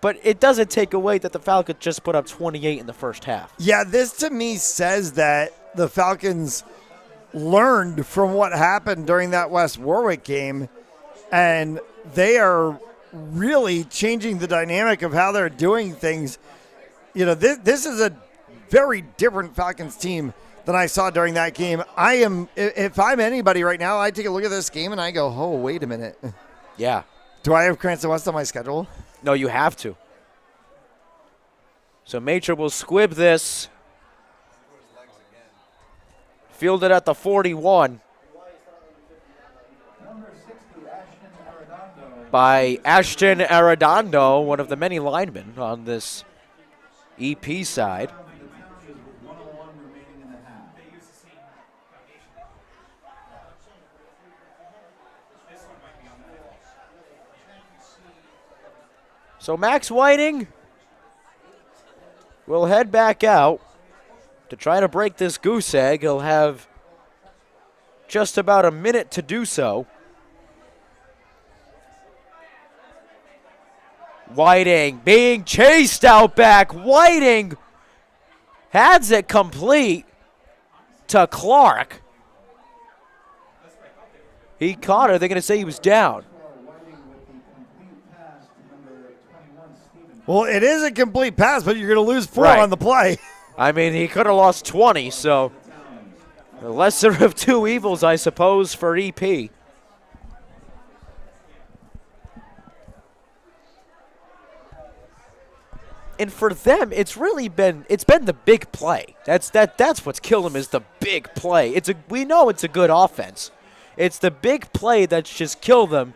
but it doesn't take away that the Falcons just put up 28 in the first half. Yeah, this to me says that the Falcons learned from what happened during that West Warwick game, and they are really changing the dynamic of how they're doing things. You know, this is a very different Falcons team than I saw during that game. If I'm anybody right now, I take a look at this game and I go, oh, wait a minute. Yeah. Do I have Cranston West on my schedule? No, you have to. So Major will squib this. Fielded at the 41. By Ashton Arredondo, one of the many linemen on this EP side. So Max Whiting will head back out to try to break this goose egg. He'll have just about a minute to do so. Whiting being chased out back. Whiting has it complete to Clark. He caught her. They're going to say he was down. Well, it is a complete pass, but you're going to lose 4 Right. on the play. I mean, he could have lost 20, so the lesser of 2 evils, I suppose, for EP. And for them, it's been the big play. That's what's killed them, is the big play. We know it's a good offense. It's the big play that's just killed them.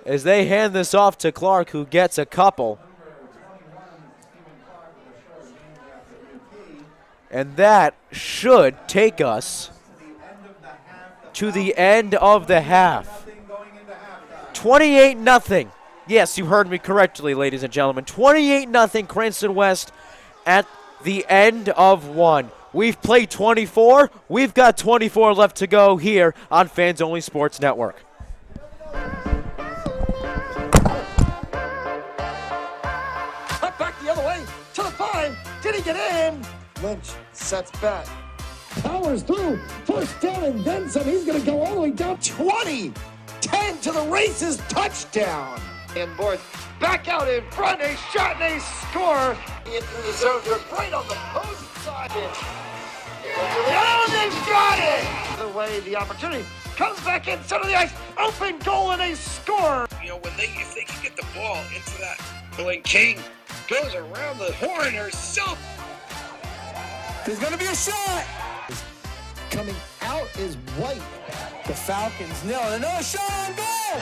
As they hand this off to Clark, who gets a couple. And that should take us to the end of the half. 28-0. Yes, you heard me correctly, ladies and gentlemen. 28-0 Cranston West at the end of 1. We've played 24. We've got 24 left to go here on Fans Only Sports Network. Cut back the other way to the 5. Did he get in? Lynch sets back. Powers through. First down and then some. He's going to go all the way down 20. 10 to the races. Touchdown. And boys back out in front. A shot and a score. Into the zone. They're right on the post side. Oh, they've got it. The way the opportunity comes back in center of the ice. Open goal and a score. You know, if they can get the ball into that, when King goes around the horn herself. There's going to be a shot. Coming out is White. The Falcons nil. Another shot on goal.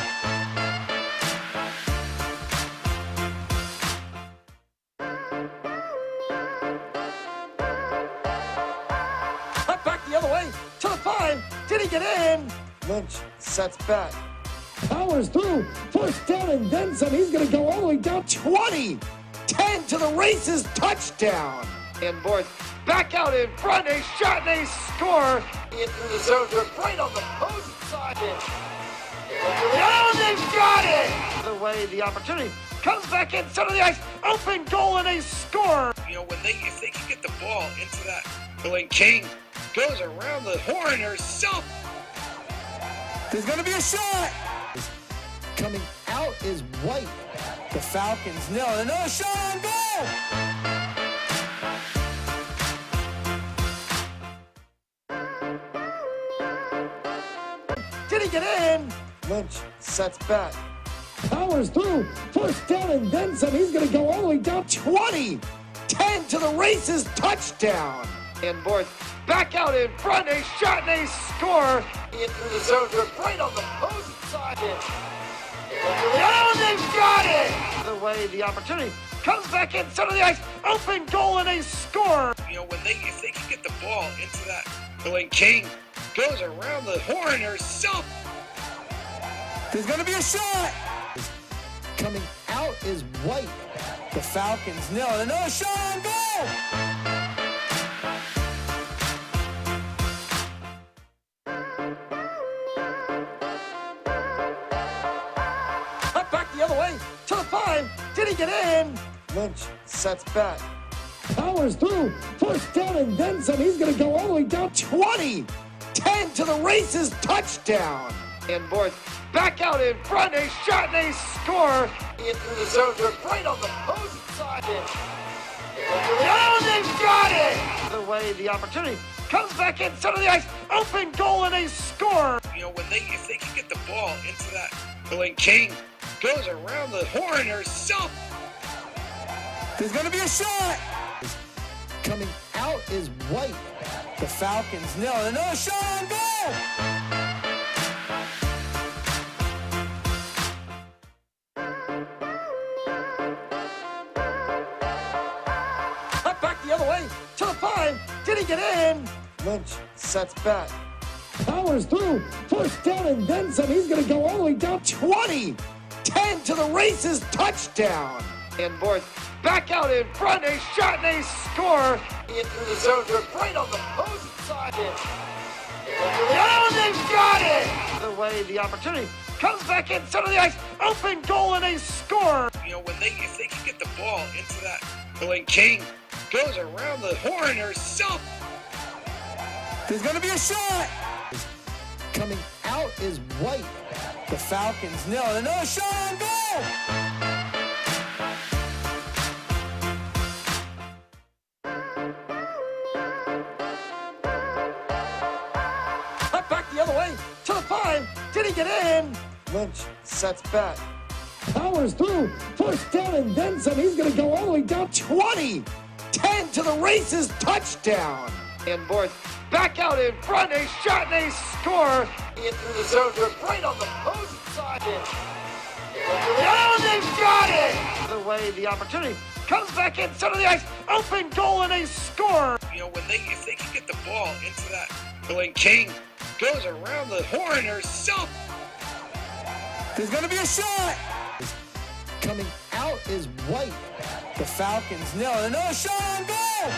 Cut back the other way to the 5. Did he get in? Lynch sets back. Powers through. First down and then some. He's going to go all the way down 20. 10 to the races. Touchdown. And boys back out in front. A shot and a score. Into the zone. They're right on the post side. Oh, they've got it. The way the opportunity comes back in center of the ice. Open goal and a score. You know, if they can get the ball into that. When King goes around the horn, there's going to be a shot. Coming out is White. The Falcons nil. Another shot on goal. Did he get in? Lynch sets back. Powers through. First down and then some. He's going to go all the way down 20. 10 to the races. Touchdown. And Boyd back out in front. A shot and a score. Into the zone. They're right on the post side. Oh, they've got it. The way the opportunity comes back in center of the ice. Open goal and a score. You know, if they can get the ball into that, when King goes around the horn, there's going to be a shot. Coming out is White. The Falcons nil. Another shot on goal. Back the other way to the 5. Did he get in? Lynch sets back. Powers through. First down and then some. He's going to go all the way down 20. 10 to the races. Touchdown. And Boyd back out in front. A shot and a score. Into the zone. They're right on the post side. Oh, they've got it. The way the opportunity comes back in center of the ice. Open goal and a score. You know, if they can get the ball into that, when King goes around the horn, there's going to be a shot. Coming out is White. The Falcons nil. Another shot on goal. Back the other way to the 5. Did he get in? Lynch sets back. Powers through. First down and then some. He's going to go all the way down 20. 10 to the races. Touchdown. And Boyd back out in front. A shot and a score. Into the zone. They're right on the post side. Oh, they've got it. The way the opportunity comes back in center of the ice. Open goal and a score. You know, if they can get the ball into that, when King goes around the horn, there's going to be a shot. Coming out is White. The Falcons nil. Another shot on goal. Back the other way to the 5. Did he get in? Lynch sets back. Powers through. First down and then some. He's going to go all the way down 20. 10 to the races. Touchdown. And Boyd back out in front. A shot and a score. Into the zone. They're right on the post side. Oh, they've got it. The way the opportunity comes back in center of the ice. Open goal and a score. You know, if they can get the ball into that, when King goes around the horn, there's going to be a shot. Coming out is White. The Falcons nil. Another shot on goal.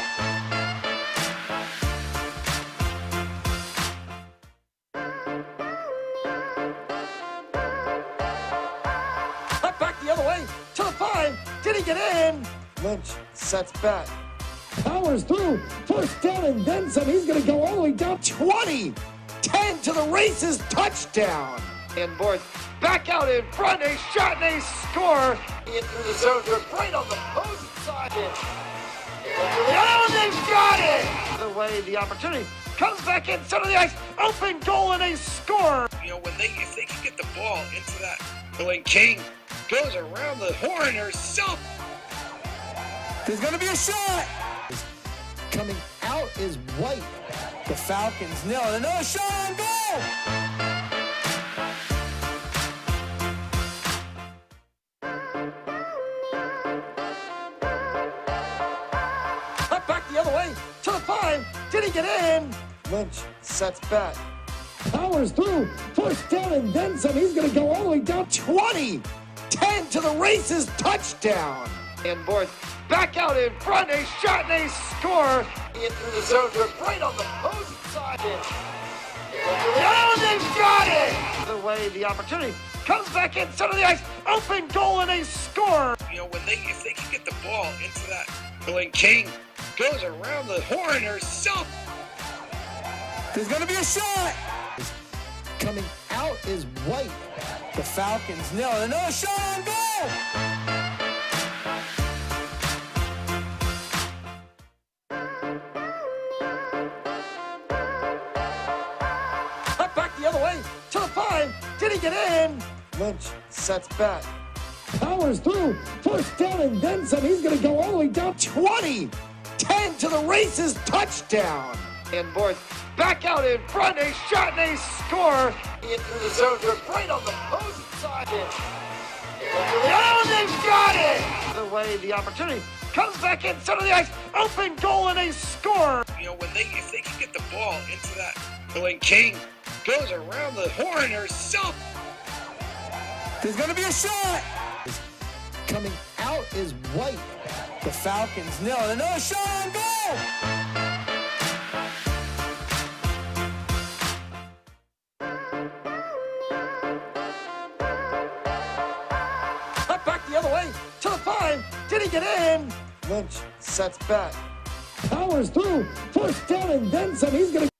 Back the other way to the 5. Did he get in? Lynch sets back. Powers through. First down and then some. He's going to go all the way down 20. 10 to the races. Touchdown. And Boyd back out in front. A shot and a score. Into the zone. They're right on the post side. Oh, they've got it. The way the opportunity comes back in center of the ice. Open goal and a score. You know, if they can get the ball into that, when King goes around the horn, there's going to be a shot. Coming out is White. The Falcons nil. Another shot on goal. Back the other way to the 5. Did he get in? Lynch sets back. Powers through. First down and then some. He's going to go all the way down 20. 10 to the races. Touchdown. And Boyd back out in front. A shot and a score. Into the zone. They're right on the post side. Oh, they've got it. The way the opportunity comes back in center of the ice. Open goal and a score. You know, if they can get the ball into that, when King goes around the horn herself. There's going to be a shot. Coming out is White. The Falcons nail it. Another shot on goal. Cut back the other way to the 5. Did he get in? Lynch sets back. Powers through. First down and then some. He's going to go all the way down 20. 10 to the races. Touchdown. And boys back out in front. A shot and a score. Into the zone. They're right on the opposing side. Oh, they've got it. The way the opportunity comes back in center of the ice. Open goal and a score. You know, if they can get the ball into that, when King goes around the horn herself. There's going to be a shot. Coming out is White. The Falcons nail it. Another shot on goal. Cut back the other way to the 5. Did he get in? Lynch sets back. Powers through. First down and then some. He's going to.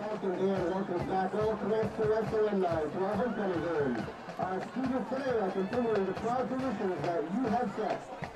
Falcon Dan welcomes back all correct to wrestling night to our homecoming game. Our students today are continuing the proud traditions that you have set.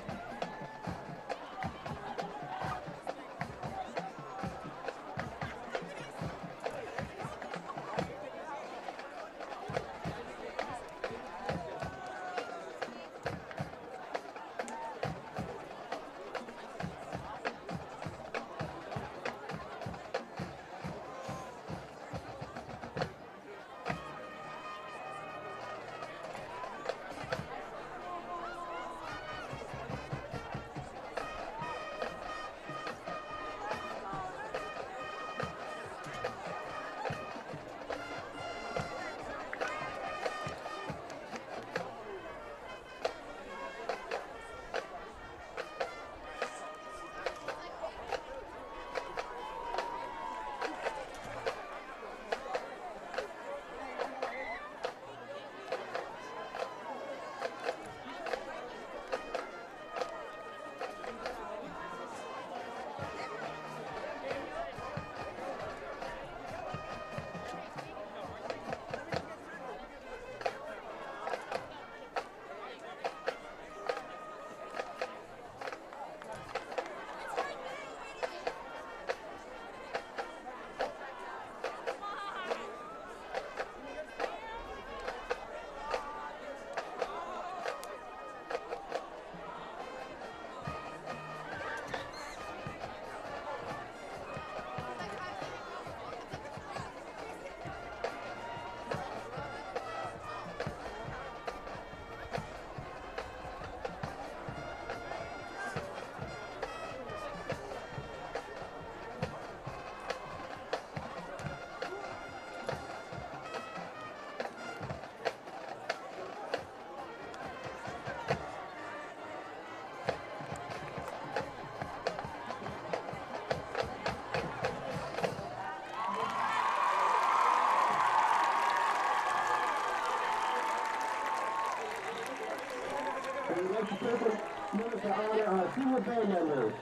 We'd like to take a minute to honor our senior band members.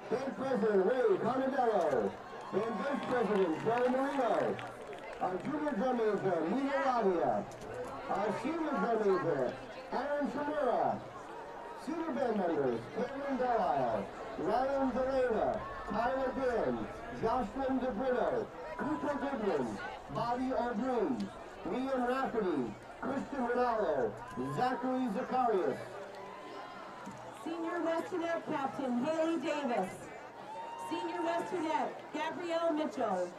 Band President Ray Carnadello. Band Vice President Joe Marino. Our junior drum major, Nina Lavia. Our senior drum major, Aaron Shimura. Senior band members, Cameron Delisle, Ryan Delana, Tyler Glynn, Jocelyn DeBrito, Cooper Goodwin, Bobby O'Brien, Liam Rafferty, Christian Ronaldo, Zachary Zacharias. Senior Westernette Captain Haley Davis. Senior Westernette Gabrielle Mitchell.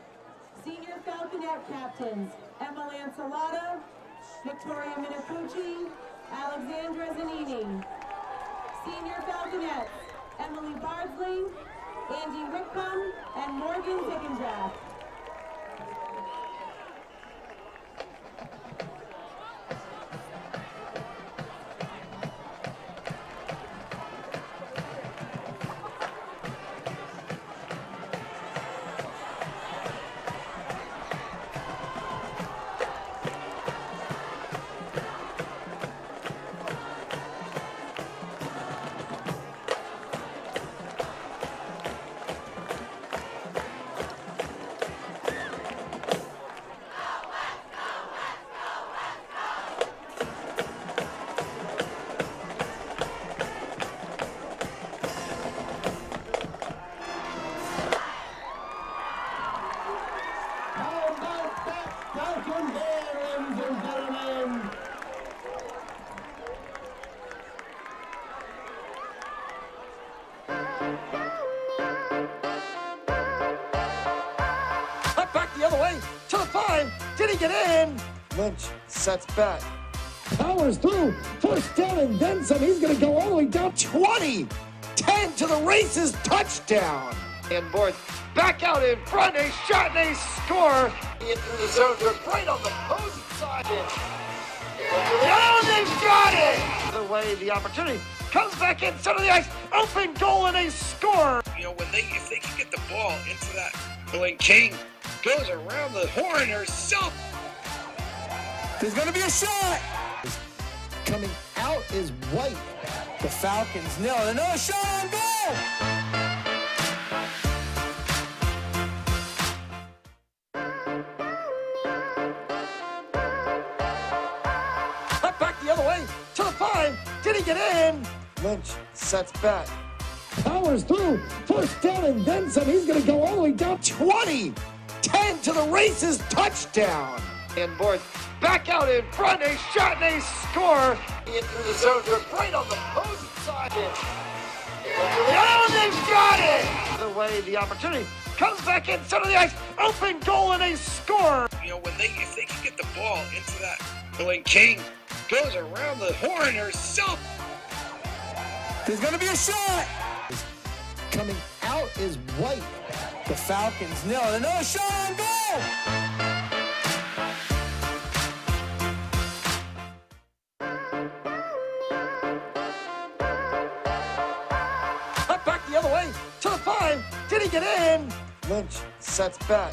Senior Falconette Captains Emma Lancelota, Victoria Minacucci, Alexandra Zanini. Senior Falconettes Emily Bardsley, Andy Whitcomb, and Morgan Dickendrath. Get in! Lynch sets back. Powers through. First down and then some. He's going to go all the way down 20. 10 to the races. Touchdown. And boards back out in front. A shot and a score. Into the zone. They're right on the opposing side. Oh, they've got it! The way the opportunity comes back in center of the ice. Open goal and a score. You know, if they can get the ball into that, when King goes around the horn herself. There's going to be a shot. Coming out is White. The Falcons nil. Another shot on goal. Did he get in? Lynch sets back. Powers through. First down and then some. He's going to go all the way down 20. 10 to the races. Touchdown. And board back out in front. A shot and a score. In through the zone. They're right on the post side. Oh, they've got it. The way the opportunity comes back in center of the ice. Open goal and a score. You know, if they can get the ball into that, when King goes around the horn herself. There's going to be a shot. Coming out is White. The Falcons nil. Another shot on goal. Up back the other way to the 5. Did he get in? Lynch sets back.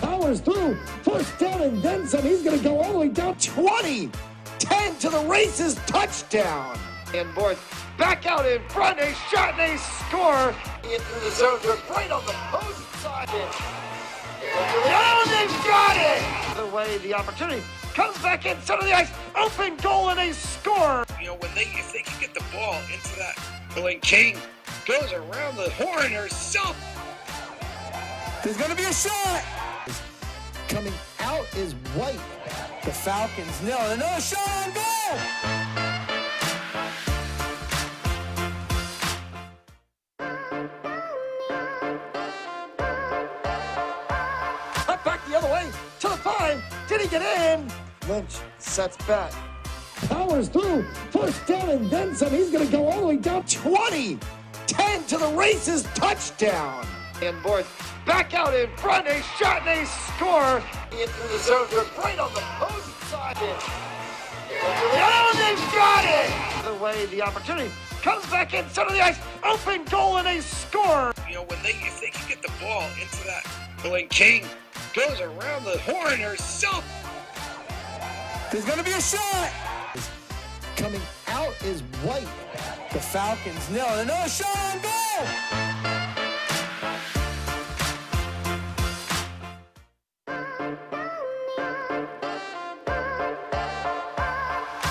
Powers through. First down and then some. He's going to go all the way down 20. 10 to the races. Touchdown. And board back out in front. A shot and a score. In through the zone. They're right on the post side. Oh, they've got it. The way the opportunity comes back in center of the ice. Open goal and a score. You know, if they can get the ball into that, when King goes around the horn herself. There's going to be a shot. Coming out is White. The Falcons nil. Another shot on goal. Up back the other way to the 5. Did he get in? Lynch sets back. Powers through. First down and then some. He's going to go all the way down 20. 10 to the races. Touchdown. And board back out in front. A shot and a score. In through the zone. They're right on the post side. Oh, they've got it. The way the opportunity comes back in center of the ice. Open goal and a score. You know, if they can get the ball into that, when King goes around the horn herself. There's going to be a shot. Coming out is White. The Falcons nil. Another shot on goal.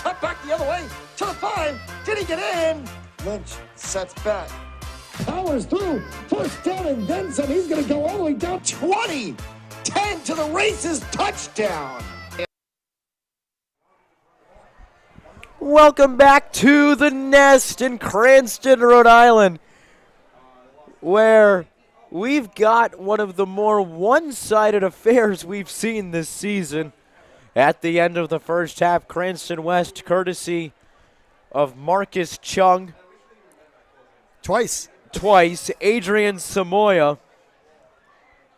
Up back the other way to the 5. Did he get in? Lynch sets back. Powers through. First down and then some. He's going to go all the way down 20. 10 to the races. Touchdown. Welcome back to the Nest in Cranston, Rhode Island, where we've got one of the more one-sided affairs we've seen this season. At the end of the first half, Cranston West, courtesy of Marcus Chung. Twice. Adrian Samoya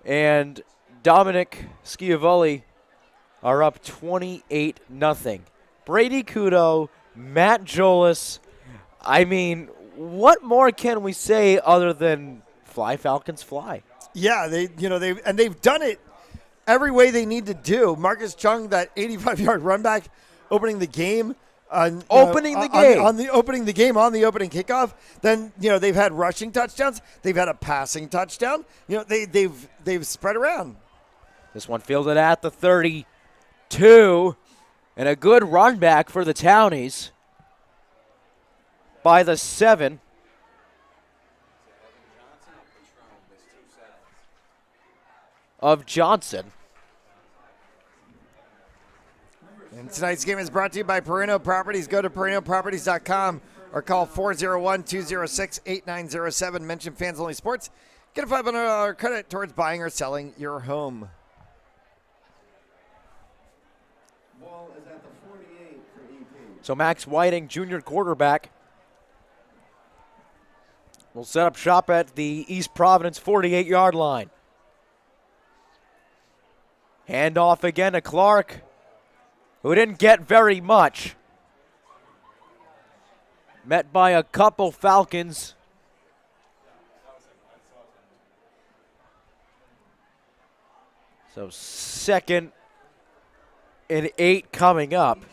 and Dominic Schiavolli are up 28-0. Brady Kudo, Matt Jolis. I mean, what more can we say other than fly, Falcons, fly? Yeah, they've done it every way they need to do. Marcus Chung, that 85-yard run back, opening the game. Opening the game on the opening kickoff. Then they've had rushing touchdowns. They've had a passing touchdown. They've spread around. This one fielded at the 32. And a good run back for the Townies by the 7. Of Johnson. And tonight's game is brought to you by Perino Properties. Go to perinoproperties.com or call 401-206-8907. Mention Fans Only Sports. Get a $500 credit towards buying or selling your home. So Max Whiting, junior quarterback, will set up shop at the East Providence 48-yard line. Handoff again to Clark, who didn't get very much. Met by a couple Falcons. So 2nd and 8 coming up.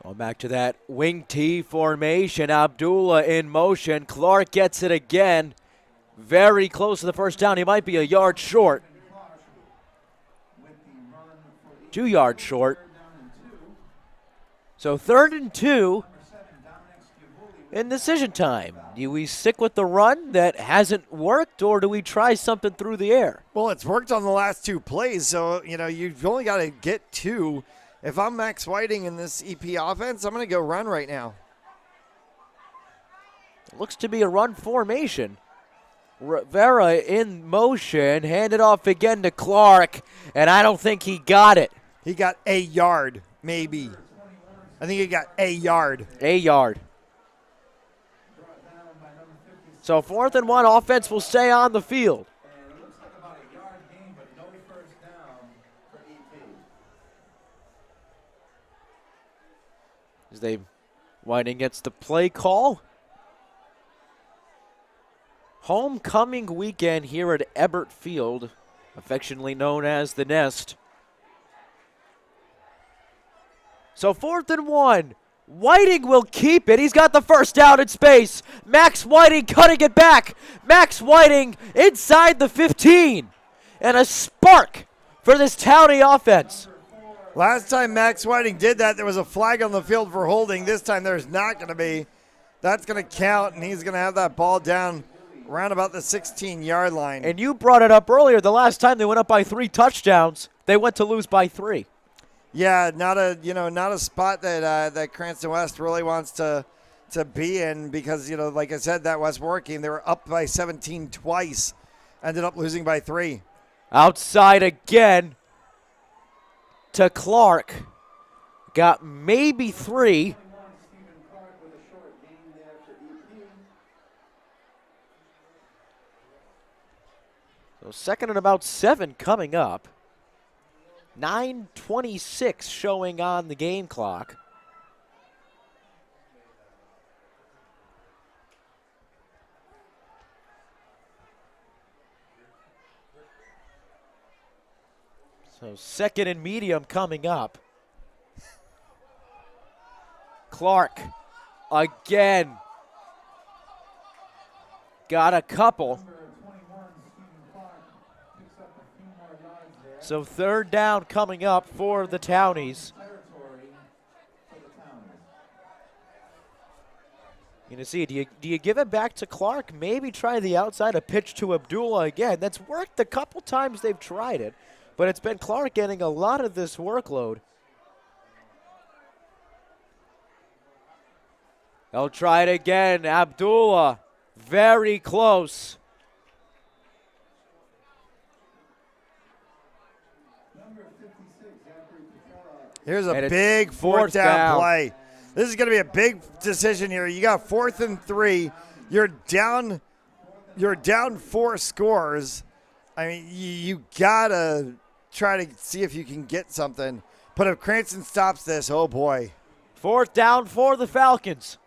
Going back to that wing T formation. Abdullah in motion. Clark gets it again. Very close to the first down. He might be a yard short. 2 yards short. So 3rd and 2 in decision time. Do we stick with the run that hasn't worked, or do we try something through the air? Well, it's worked on the last 2 plays, so, you've only got to get 2. If I'm Max Whiting in this EP offense, I'm going to go run right now. Looks to be a run formation. Rivera in motion, handed off again to Clark, and I don't think he got it. He got a yard, maybe. I think he got a yard. A yard. So 4th and 1, offense will stay on the field. And it looks like about a yard gain, but no first down for EP. As Whiting gets the play call. Homecoming weekend here at Ebert Field, affectionately known as the Nest. So 4th and 1. Whiting will keep it. He's got the first down in space. Max Whiting cutting it back. Max Whiting inside the 15. And a spark for this Townie offense. Last time Max Whiting did that, there was a flag on the field for holding. This time there's not going to be. That's going to count, and he's going to have that ball down around about the 16-yard line. And you brought it up earlier. The last time they went up by 3 touchdowns, they went to lose by 3. Yeah, not a spot that Cranston West really wants to be in because, like I said, that West Warwick game, they were up by 17 twice, ended up losing by 3. Outside again to Clark. Got maybe 3. So 2nd and about 7 coming up. 9:26 showing on the game clock. So 2nd and medium coming up. Clark again. Got a couple. So 3rd down coming up for the Townies. You know, see, do you give it back to Clark? Maybe try the outside, a pitch to Abdullah again. That's worked a couple times they've tried it, but it's been Clark getting a lot of this workload. They'll try it again. Abdullah, very close. Here's a big 4th down play. This is going to be a big decision here. You got 4th and 3. You're down 4 scores. I mean, you got to try to see if you can get something. But if Cranston stops this, oh boy. 4th down for the Falcons.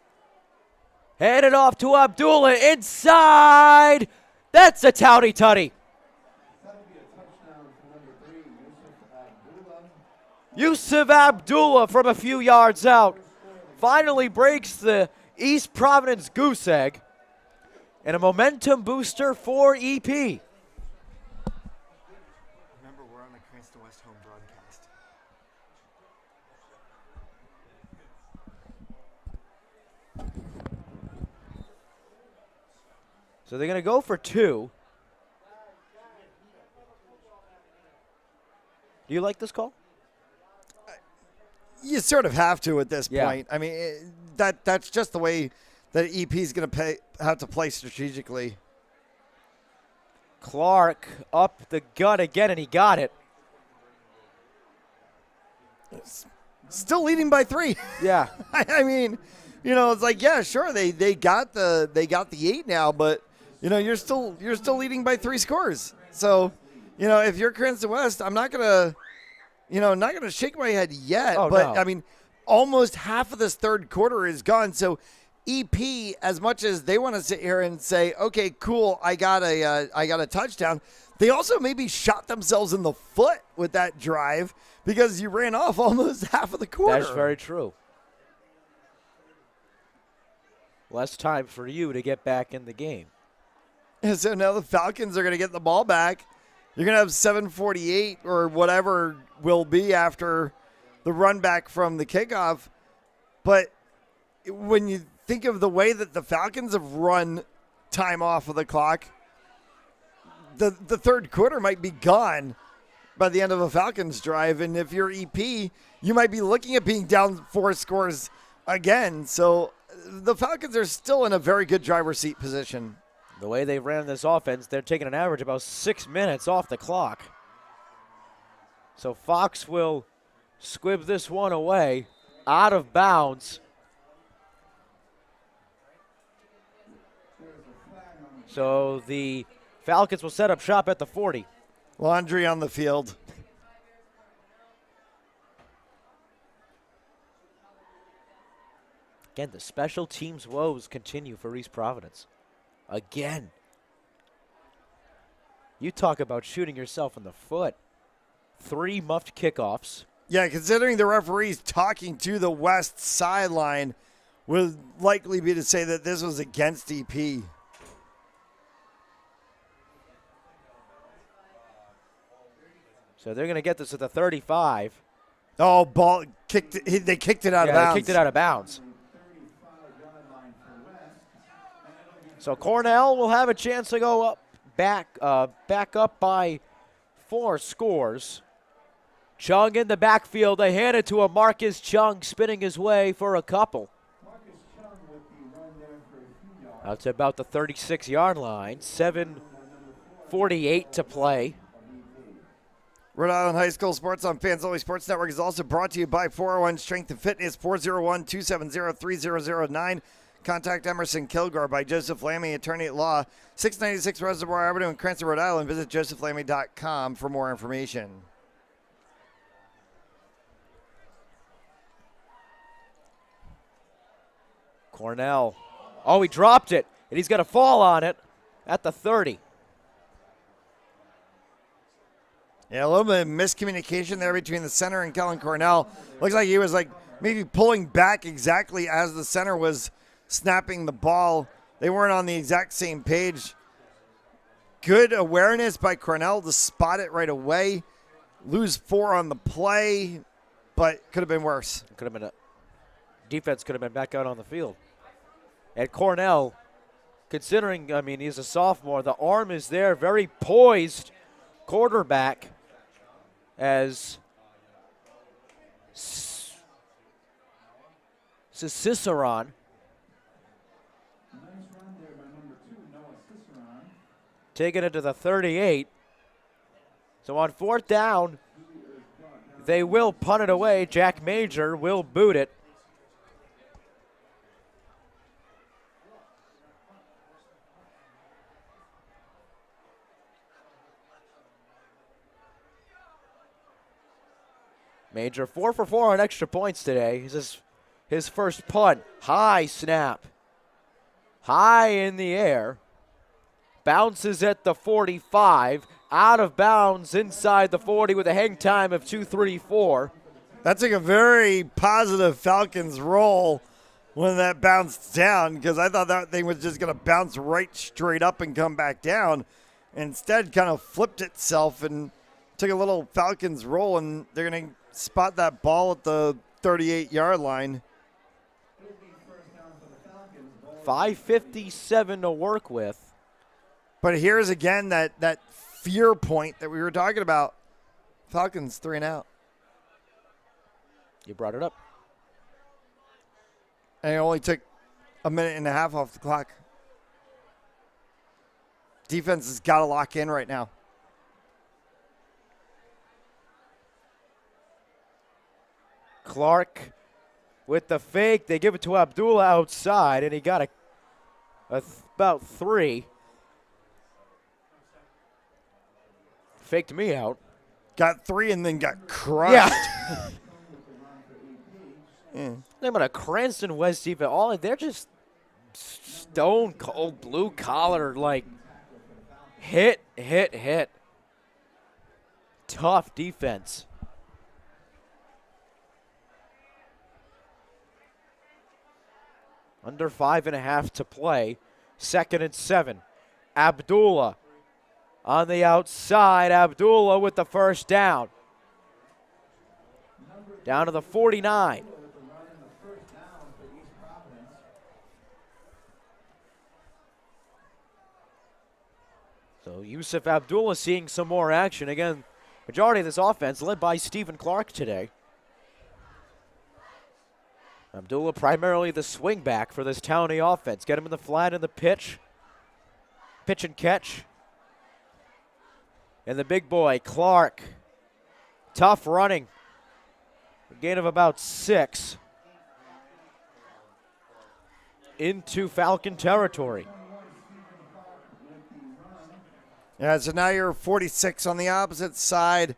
Handed off to Abdullah inside. That's a Townie tutty. Yusuf Abdullah from a few yards out finally breaks the East Providence goose egg, and a momentum booster for EP. Remember, we're on the Cranston West home broadcast. So they're going to go for 2. Do you like this call? You sort of have to at this Yeah. point. I mean, that's just the way that EP is going to have to play strategically. Clark up the gut again, and he got it. Still leading by 3. Yeah. I mean, it's like, yeah, sure, they got the 8 now, but you're still leading by 3 scores. So, if you're Cranston West, I'm not gonna shake my head yet. Oh, but no. I mean, almost half of this 3rd quarter is gone. So EP, as much as they want to sit here and say, okay, cool, I got a touchdown, they also maybe shot themselves in the foot with that drive because you ran off almost half of the quarter. That's very true. Less time for you to get back in the game. And so now the Falcons are going to get the ball back. You're going to have 7:48 or whatever will be after the run back from the kickoff. But when you think of the way that the Falcons have run time off of the clock, the third quarter might be gone by the end of a Falcons drive. And if you're EP, you might be looking at being down 4 scores again. So the Falcons are still in a very good driver's seat position. The way they ran this offense, they're taking an average about 6 minutes off the clock. So Fox will squib this one away, out of bounds. So the Falcons will set up shop at the 40. Laundry on the field. Again, the special teams woes continue for East Providence. Again. You talk about shooting yourself in the foot. 3 muffed kickoffs. Yeah, considering the referees talking to the west sideline would likely be to say that this was against EP. So they're going to get this at the 35. Oh, ball kicked it. They kicked it out of bounds. They kicked it out of bounds. So Cornell will have a chance to go up back up by 4 scores. Chung in the backfield. They hand it to a Marcus Chung spinning his way for a couple. That's about the 36-yard line. 7:48 to play. Rhode Island High School Sports on Fans Only Sports Network is also brought to you by 401 Strength and Fitness, 401-270-3009. Contact Emerson Kilgore by Joseph Lammy, attorney at law, 696 Reservoir Avenue in Cranston, Rhode Island. Visit josephlammy.com for more information. Cornell. Oh, he dropped it, and he's going to fall on it at the 30. Yeah, a little bit of miscommunication there between the center and Kellen Cornell. Looks like he was maybe pulling back exactly as the center was snapping the ball. They weren't on the exact same page. Good awareness by Cornell to spot it right away. Lose 4 on the play, but could have been worse. Could have been defense could have been back out on the field. And Cornell, considering, he's a sophomore, the arm is there, very poised quarterback as Ciceron taking it to the 38. So on 4th down, they will punt it away. Jack Major will boot it. Major 4 for 4 on extra points today. This is his first punt. High snap. High in the air. Bounces at the 45. Out of bounds inside the 40 with a hang time of 2:34. That's like a very positive Falcons roll when that bounced down, because I thought that thing was just going to bounce right straight up and come back down. Instead, kind of flipped itself and took a little Falcons roll, and they're going to spot that ball at the 38-yard line. 5:57 to work with. But here's again that fear point that we were talking about. Falcons 3 and out. You brought it up. And it only took a minute and a half off the clock. Defense has got to lock in right now. Clark with the fake. They give it to Abdullah outside, and he got about 3. Faked me out. Got 3 and then got crushed. Yeah. They're a Cranston West defense. They're just stone cold blue collar, hit. Tough defense. Under 5.5 to play. 2nd and 7. Abdullah on the outside. Abdullah with the first down. Down to the 49. So Yusuf Abdullah seeing some more action. Again, majority of this offense led by Stephen Clark today. Abdullah primarily the swing back for this Townie offense. Get him in the flat in the pitch. Pitch and catch. And the big boy, Clark. Tough running. A gain of about 6. Into Falcon territory. Yeah, so now you're 46 on the opposite side.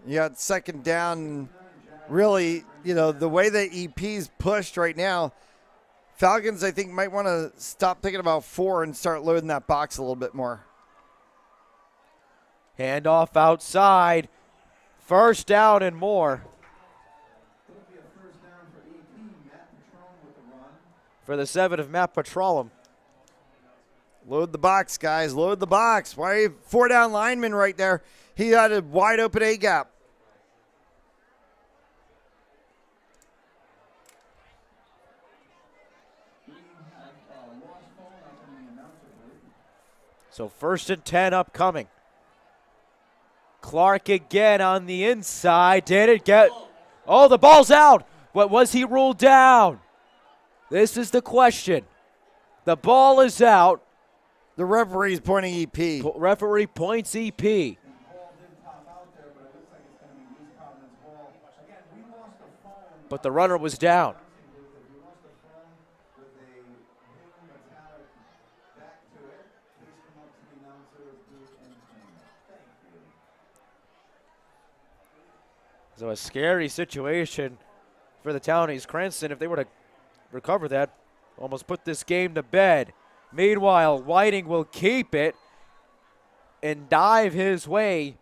You got second down. Really, you know, the way that EP's pushed right now, Falcons, I think, might want to stop thinking about 4 and start loading that box a little bit more. Handoff outside. First down and more. For the 7 of Matt Petroleum. Load the box, guys. Load the box. Why are you 4 down lineman right there? He had a wide open A gap. So 1st and 10 upcoming. Clark again on the inside. Did it get... Oh, the ball's out. What was he ruled down? This is the question. The ball is out. The referee's pointing EP. Referee points EP. But the runner was down. So a scary situation for the Townies. Cranston, if they were to recover that, almost put this game to bed. Meanwhile, Whiting will keep it and dive his way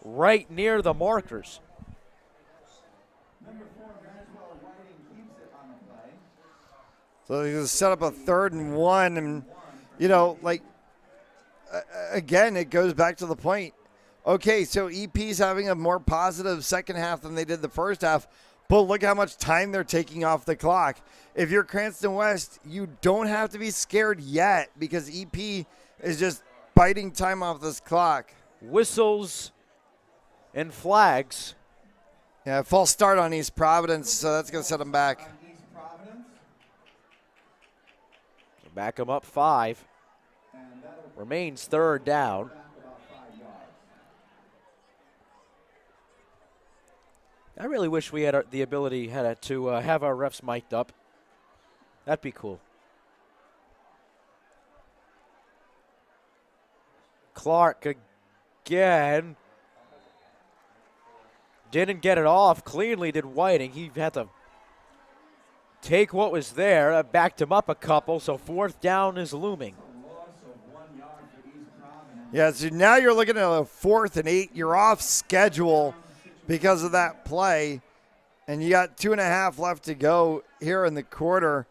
right near the markers. So he's going to set up a 3rd and 1. And, you know, like, again, it goes back to the point. Okay, so EP's having a more positive second half than they did the first half, but look how much time they're taking off the clock. If you're Cranston West, you don't have to be scared yet because EP is just biting time off this clock. Whistles and flags. Yeah, false start on East Providence, so that's going to set them back. Back them up 5. Remains 3rd down. I really wish we had the ability to have our refs mic'd up. That'd be cool. Clark again. Didn't get it off. Cleanly did Whiting. He had to take what was there. That backed him up a couple, so 4th down is looming. Yeah, so now you're looking at a 4th and 8. You're off schedule because of that play, and you got 2.5 left to go here in the quarter.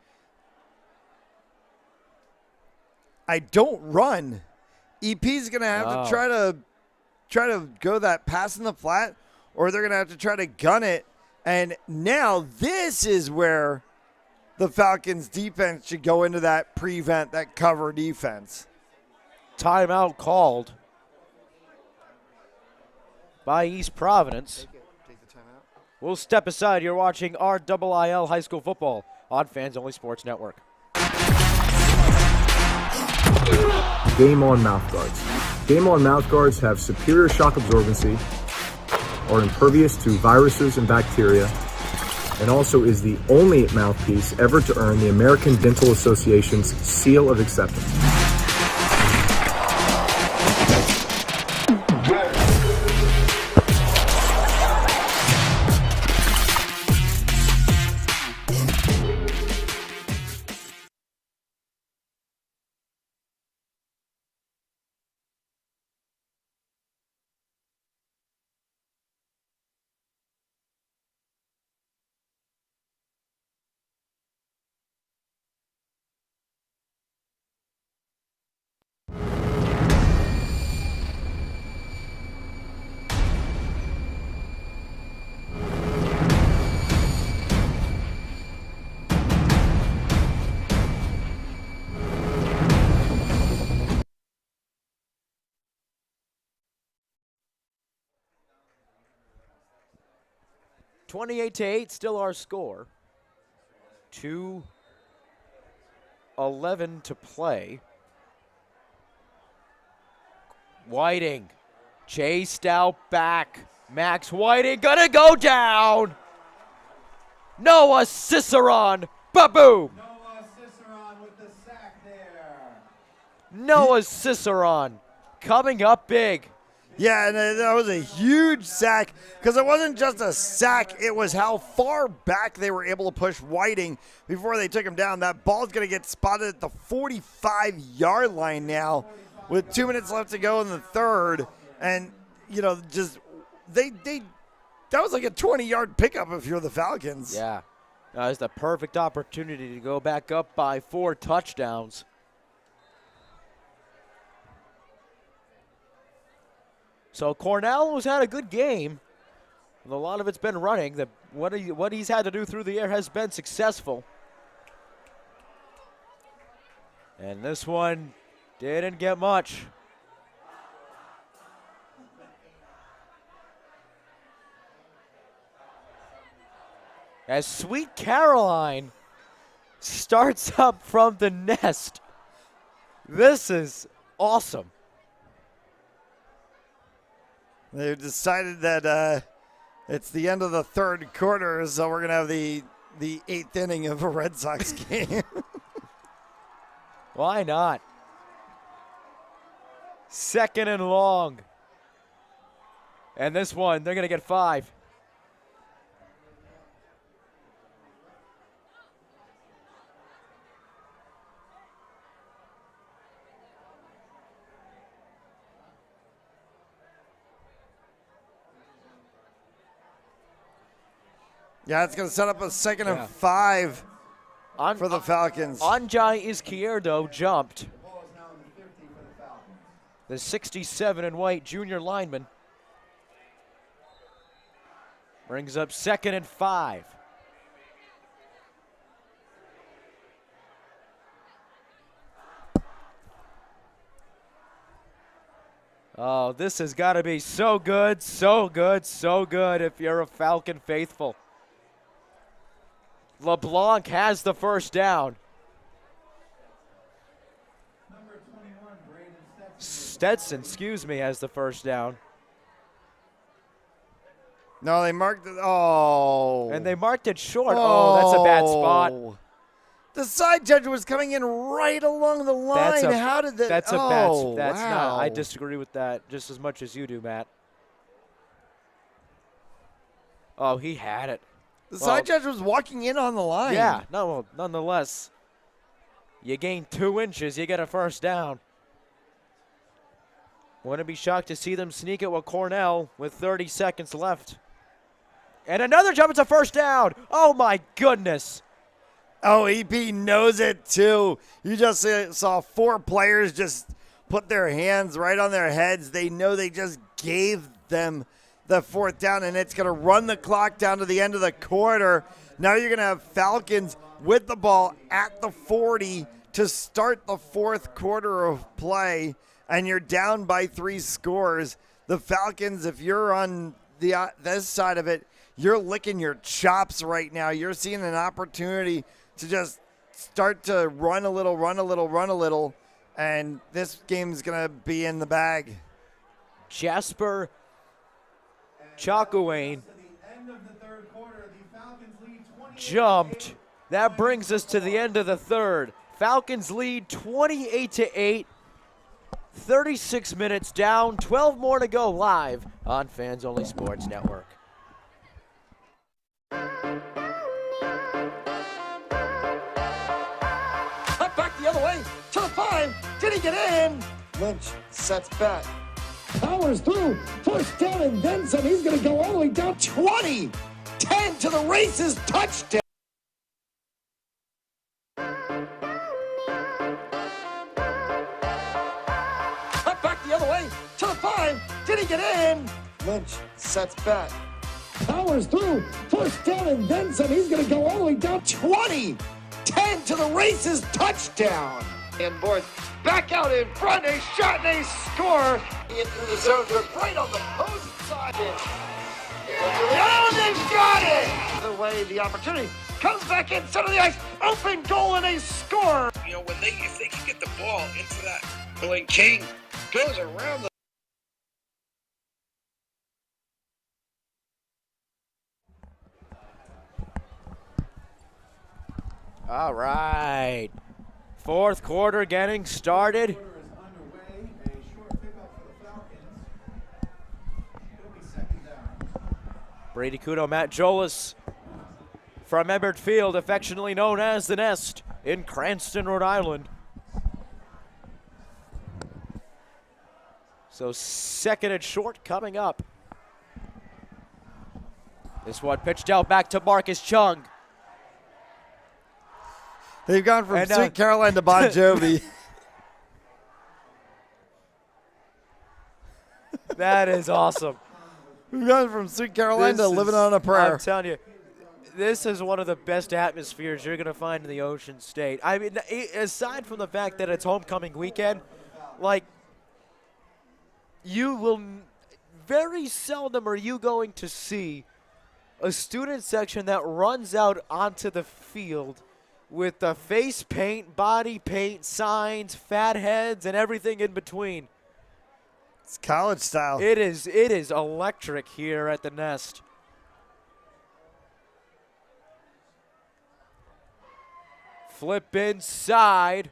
I don't run. EP's going to have to try to go that pass in the flat, or they're going to have to try to gun it. And now this is where the Falcons defense should go into that prevent, that cover defense. Timeout called by East Providence. Take the timeout. We'll step aside. You're watching RIIL High School Football on Fans Only Sports Network. Game On mouthguards. Game On mouthguards have superior shock absorbency, are impervious to viruses and bacteria, and also is the only mouthpiece ever to earn the American Dental Association's seal of acceptance. 28-8, still our score. 2:11 to play. Whiting chased out back. Max Whiting gonna go down. Noah Cicerone, ba-boom. Noah Cicerone with the sack there. Noah Cicerone coming up big. Yeah, and that was a huge sack because it wasn't just a sack. It was how far back they were able to push Whiting before they took him down. That ball's going to get spotted at the 45-yard line now with 2 minutes left to go in the third. And, you know, just that was like a 20-yard pickup if you're the Falcons. Yeah, that was the perfect opportunity to go back up by 4 touchdowns. So Cornell has had a good game. And a lot of it's been running. What he's had to do through the air has been successful. And this one didn't get much. As Sweet Caroline starts up from the nest. This is awesome. They've decided that it's the end of the third quarter, so we're going to have the 8th inning of a Red Sox game. Why not? 2nd and long. And this one, they're going to get 5. Yeah, it's going to set up a 2nd and 5 for the Falcons. Anjay Izquierdo jumped. The 67 and white junior lineman brings up 2nd and 5. Oh, this has got to be so good, so good, so good if you're a Falcon faithful. LeBlanc has the first down. Stetson, has the first down. No, they marked it. Oh. And they marked it short. Oh, that's a bad spot. The side judge was coming in right along the line. How did that? That's a bad spot. That's not. I disagree with that just as much as you do, Matt. Oh, he had it. The side judge was walking in on the line. Yeah, no, nonetheless, you gain 2 inches, you get a first down. Wouldn't be shocked to see them sneak it with Cornell with 30 seconds left. And another jump, it's a first down. Oh, my goodness. Oh, EP knows it, too. You just saw 4 players just put their hands right on their heads. They know they just gave them the 4th down, and it's going to run the clock down to the end of the quarter. Now you're going to have Falcons with the ball at the 40 to start the 4th quarter of play, and you're down by 3 scores. The Falcons, if you're on this side of it, you're licking your chops right now. You're seeing an opportunity to just start to run a little, and this game's going to be in the bag. Jasper Chakawane jumped. That brings us to the end of the third. Falcons lead 28-8. 36 minutes down, 12 more to go live on Fans Only Sports Network. Cut back the other way to the 5. Did he get in? Lynch sets back. Powers through. First down and then some. He's going to go all the way down 20. 10 to the races. Touchdown. Cut back the other way to the 5. Did he get in? Lynch sets back. Powers through. First down and then some. He's going to go all the way down 20. 10 to the races. Touchdown. And boys back out in front. A shot and a score. In through the zone. They're right on the post side. Oh, they've got it! The way the opportunity comes back in, center of the ice, open goal, and they score. You know, if they can get the ball into that, when King goes around the All right. Fourth quarter getting started. Brady Kudo, Matt Jolas from Ebert Field, affectionately known as the Nest in Cranston, Rhode Island. So second and short coming up. This one pitched out back to Marcus Chung. They've gone from Sweet Caroline to Bon Jovi. That is awesome. We've gone from Sweet Caroline to Living on a Prayer. I'm telling you, this is one of the best atmospheres you're going to find in the Ocean State. I mean, aside from the fact that it's homecoming weekend, like, you will very seldom are you going to see a student section that runs out onto the field with the face paint, body paint, signs, fat heads, and everything in between. It's college style. It is electric here at the Nest. Flip inside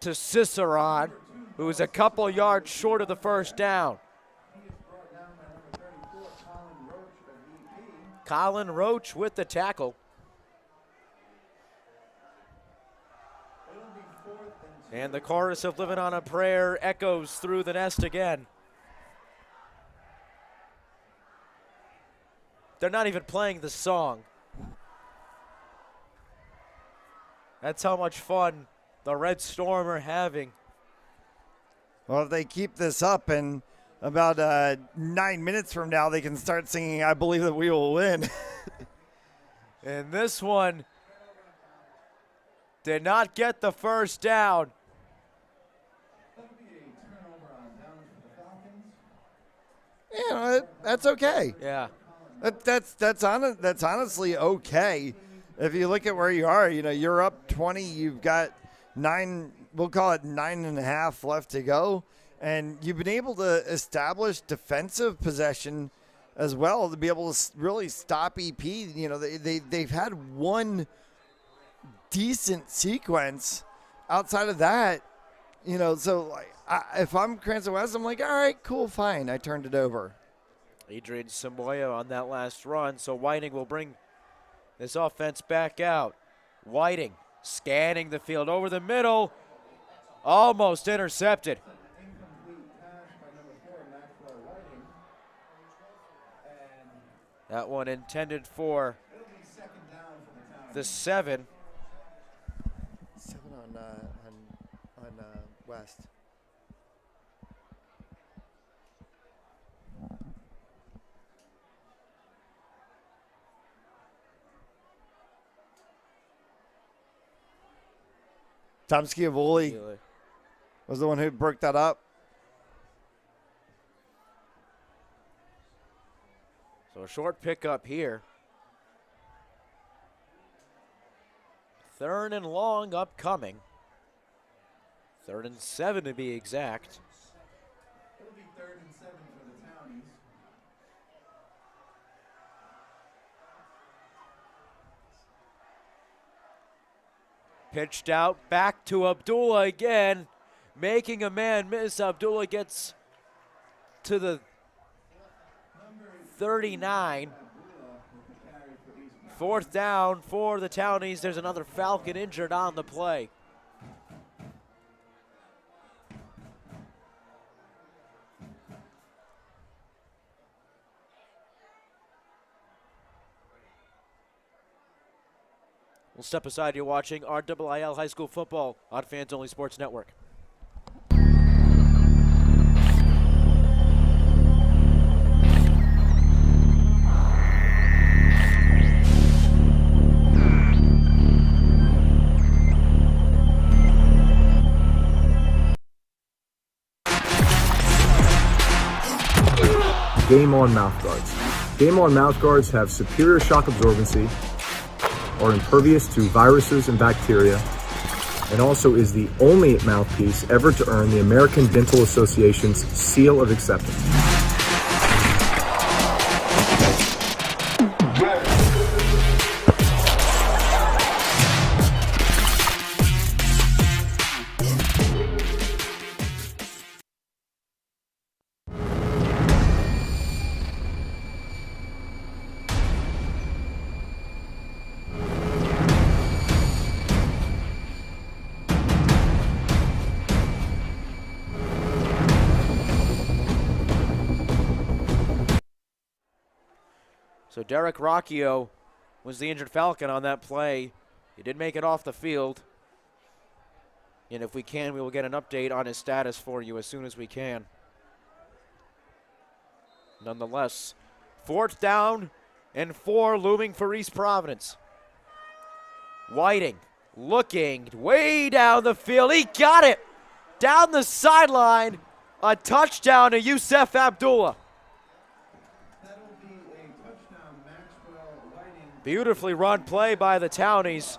to Ciceron, who is a couple yards short of the first down. Colin Roach with the tackle. And the chorus of Living on a Prayer echoes through the Nest again. They're not even playing the song. That's how much fun the Red Storm are having. Well, if they keep this up, in about 9 minutes from now, they can start singing I Believe That We Will Win. And this one did not get the first down. You know, that's okay. Yeah. That's honestly okay. If you look at where you are, you know, you're up 20, you've got 9, we'll call it 9.5 left to go, and you've been able to establish defensive possession as well to be able to really stop EP. You know, they've had one decent sequence. Outside of that, you know, so like, if I'm Cranston West, I'm like, all right, cool, fine. I turned it over. Adrian Samoya on that last run, so Whiting will bring this offense back out. Whiting scanning the field over the middle, almost intercepted. That one intended for the 7. 7 on West. Tom Schiavoli was the one who broke that up. So a short pickup here. 3rd and long upcoming. 3rd and 7 to be exact. It'll be 3rd and 7 for the Townies. Pitched out back to Abdullah again, making a man miss. Abdullah gets to the 39. 4th down for the Townies. There's another Falcon injured on the play. We'll step aside. You're watching RIIL High School Football on Fans Only Sports Network. Game On mouthguards. Game On mouthguards have superior shock absorbency, are impervious to viruses and bacteria, and also is the only mouthpiece ever to earn the American Dental Association's seal of acceptance. So Derek Rocchio was the injured Falcon on that play. He did make it off the field. And if we can, we will get an update on his status for you as soon as we can. Nonetheless, 4th down and 4 looming for East Providence. Whiting looking way down the field. He got it down the sideline. A touchdown to Youssef Abdullah. Beautifully run play by the Townies.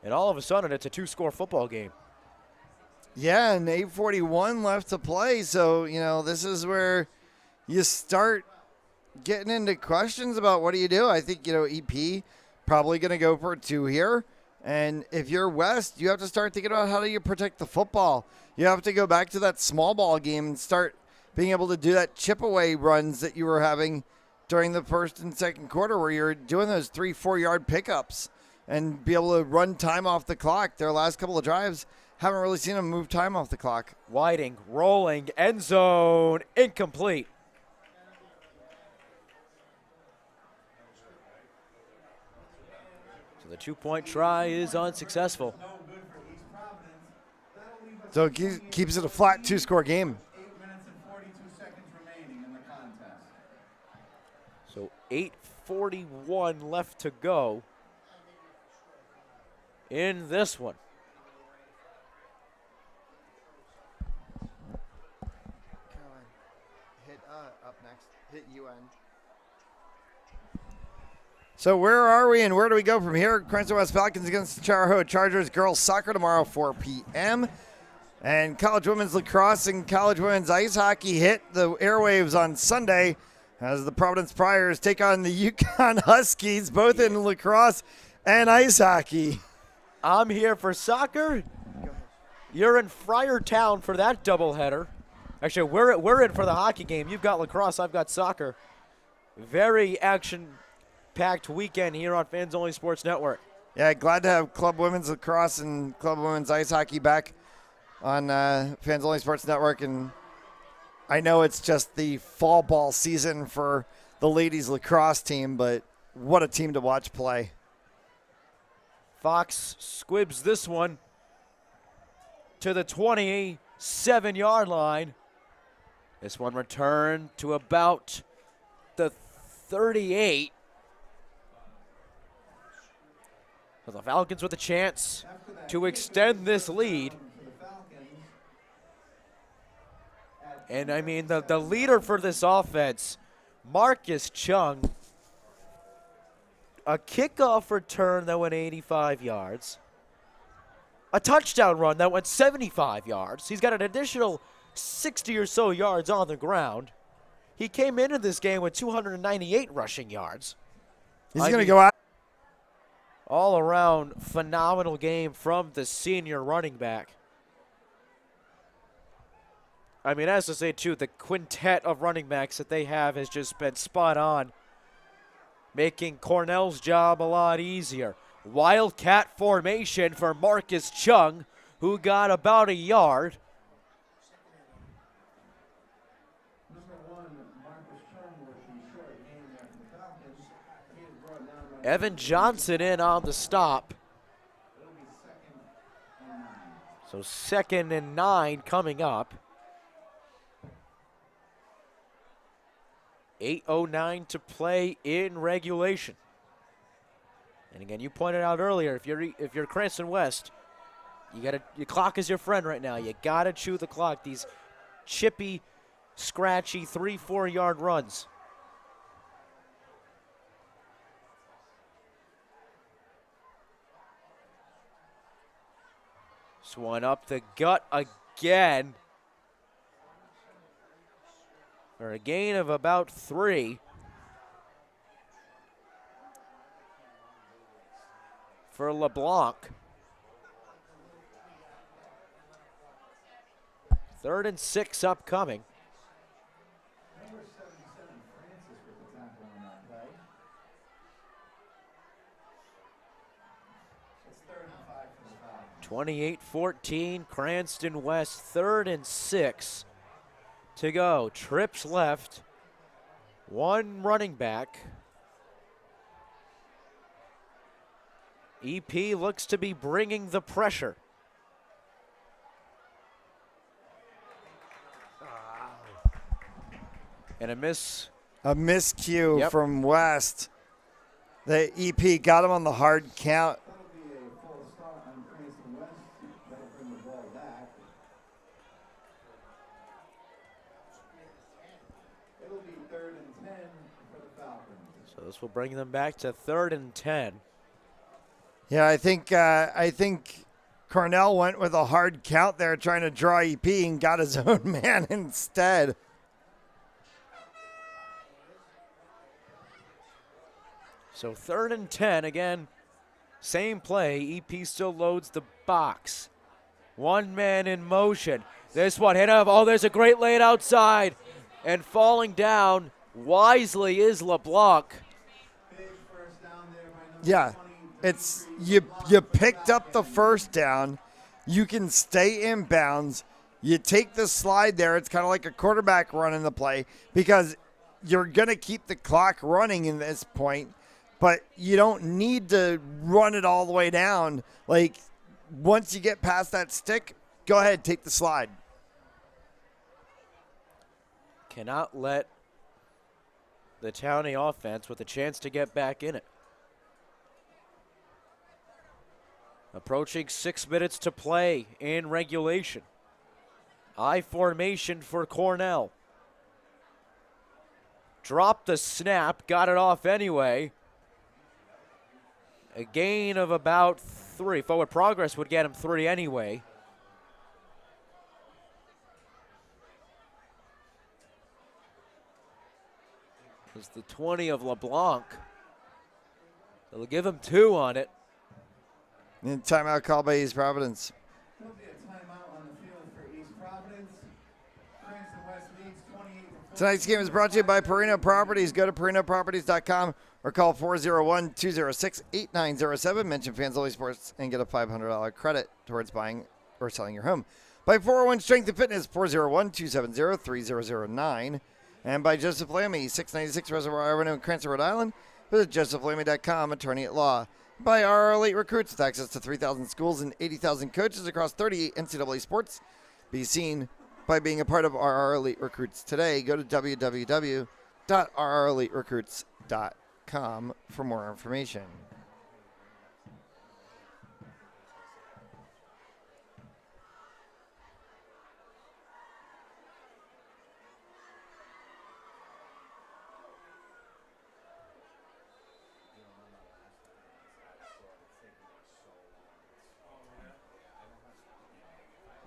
And all of a sudden, it's a 2-score football game. Yeah, and 8:41 left to play. So, this is where you start getting into questions about what do you do. I think, EP probably going to go for 2 here. And if you're West, you have to start thinking about how do you protect the football. You have to go back to that small ball game and start being able to do that chip away runs that you were having during the first and second quarter where you're doing those 3-4 yard pickups and be able to run time off the clock. Their last couple of drives, haven't really seen them move time off the clock. Whiting rolling, end zone, incomplete. So the 2-point try is unsuccessful. So it keeps it a flat 2-score game. So 8:41 left to go in this one. Hit up next. Hit UN. So where are we and where do we go from here? Cranston West Falcons against the Charahoe Chargers girls soccer tomorrow, 4 p.m. And college women's lacrosse and college women's ice hockey hit the airwaves on Sunday as the Providence Friars take on the Yukon Huskies, both in lacrosse and ice hockey. I'm here for soccer. You're in Friartown for that doubleheader. Actually, we're in for the hockey game. You've got lacrosse, I've got soccer. Very action-packed weekend here on Fans Only Sports Network. Yeah, glad to have Club Women's Lacrosse and Club Women's Ice Hockey back on Fans Only Sports Network. And I know it's just the fall ball season for the ladies lacrosse team, but what a team to watch play. Fox squibs this one to the 27-yard line. This one returned to about the 38. So the Falcons with a chance to extend this lead. And I mean, the leader for this offense, Marcus Chung, a kickoff return that went 85 yards, a touchdown run that went 75 yards. He's got an additional 60 or so yards on the ground. He came into this game with 298 rushing yards. He's going to go out. All around phenomenal game from the senior running back. I mean, as to say, too, the quintet of running backs that they have has just been spot on, making Cornell's job a lot easier. Wildcat formation for Marcus Chung, who got about a yard. Evan Johnson in on the stop. So 2nd and 9 coming up. 8:09 to play in regulation. And again, you pointed out earlier, if you're Cranston West, Your clock is your friend right now. You gotta chew the clock. These chippy, scratchy 3-4 yard runs. This one up the gut again. For a gain of about 3. For LeBlanc. 3rd and 6 upcoming. Number 77, Francis with the tackle on that play. It's 3rd and 5 for the Falcons. 28-14, Cranston West, 3rd and 6 to go. Trips left, 1 running back. EP looks to be bringing the pressure. And a miss. A miscue from West. The EP got him on the hard count. That'll be a full start on Cranston West. That'll bring the ball back. It'll be 3rd and 10 for the Falcons. So this will bring them back to 3rd and 10. Yeah, I think Cornell went with a hard count there trying to draw EP and got his own man instead. So 3rd and 10, again, same play. EP still loads the box. 1 man in motion. This one hit up. Oh, there's a great lane outside. And falling down wisely is LeBlanc. Big first down there by number Yeah, 20. it's you picked up the first down. You can stay in bounds. You take the slide there. It's kind of like a quarterback run in the play because you're going to keep the clock running in this point. But you don't need to run it all the way down. Like, once you get past that stick, go ahead, take the slide. Cannot let the Townie offense with a chance to get back in it. Approaching 6 minutes to play in regulation. I formation for Cornell. Dropped the snap, got it off anyway. A gain of about 3. Forward progress would get him 3 anyway. It's the 20 of LeBlanc. They'll give him 2 on it. And timeout call by East Providence. There'll be a timeout on the field for East Providence. Cranston West leads 28-14. Tonight's game is brought to you by Perino Properties. Go to perinoproperties.com or call 401-206-8907. Mention Fans Only Sports and get a $500 credit towards buying or selling your home. By 401 Strength and Fitness, 401-270-3009. And by Joseph Lamy, 696 Reservoir Avenue in Cranston, Rhode Island. Visit josephlamy.com, attorney at law. By our elite recruits with access to 3,000 schools and 80,000 coaches across 38 NCAA sports. Be seen by being a part of our elite recruits today. Go to www.rreliterecruits.com for more information.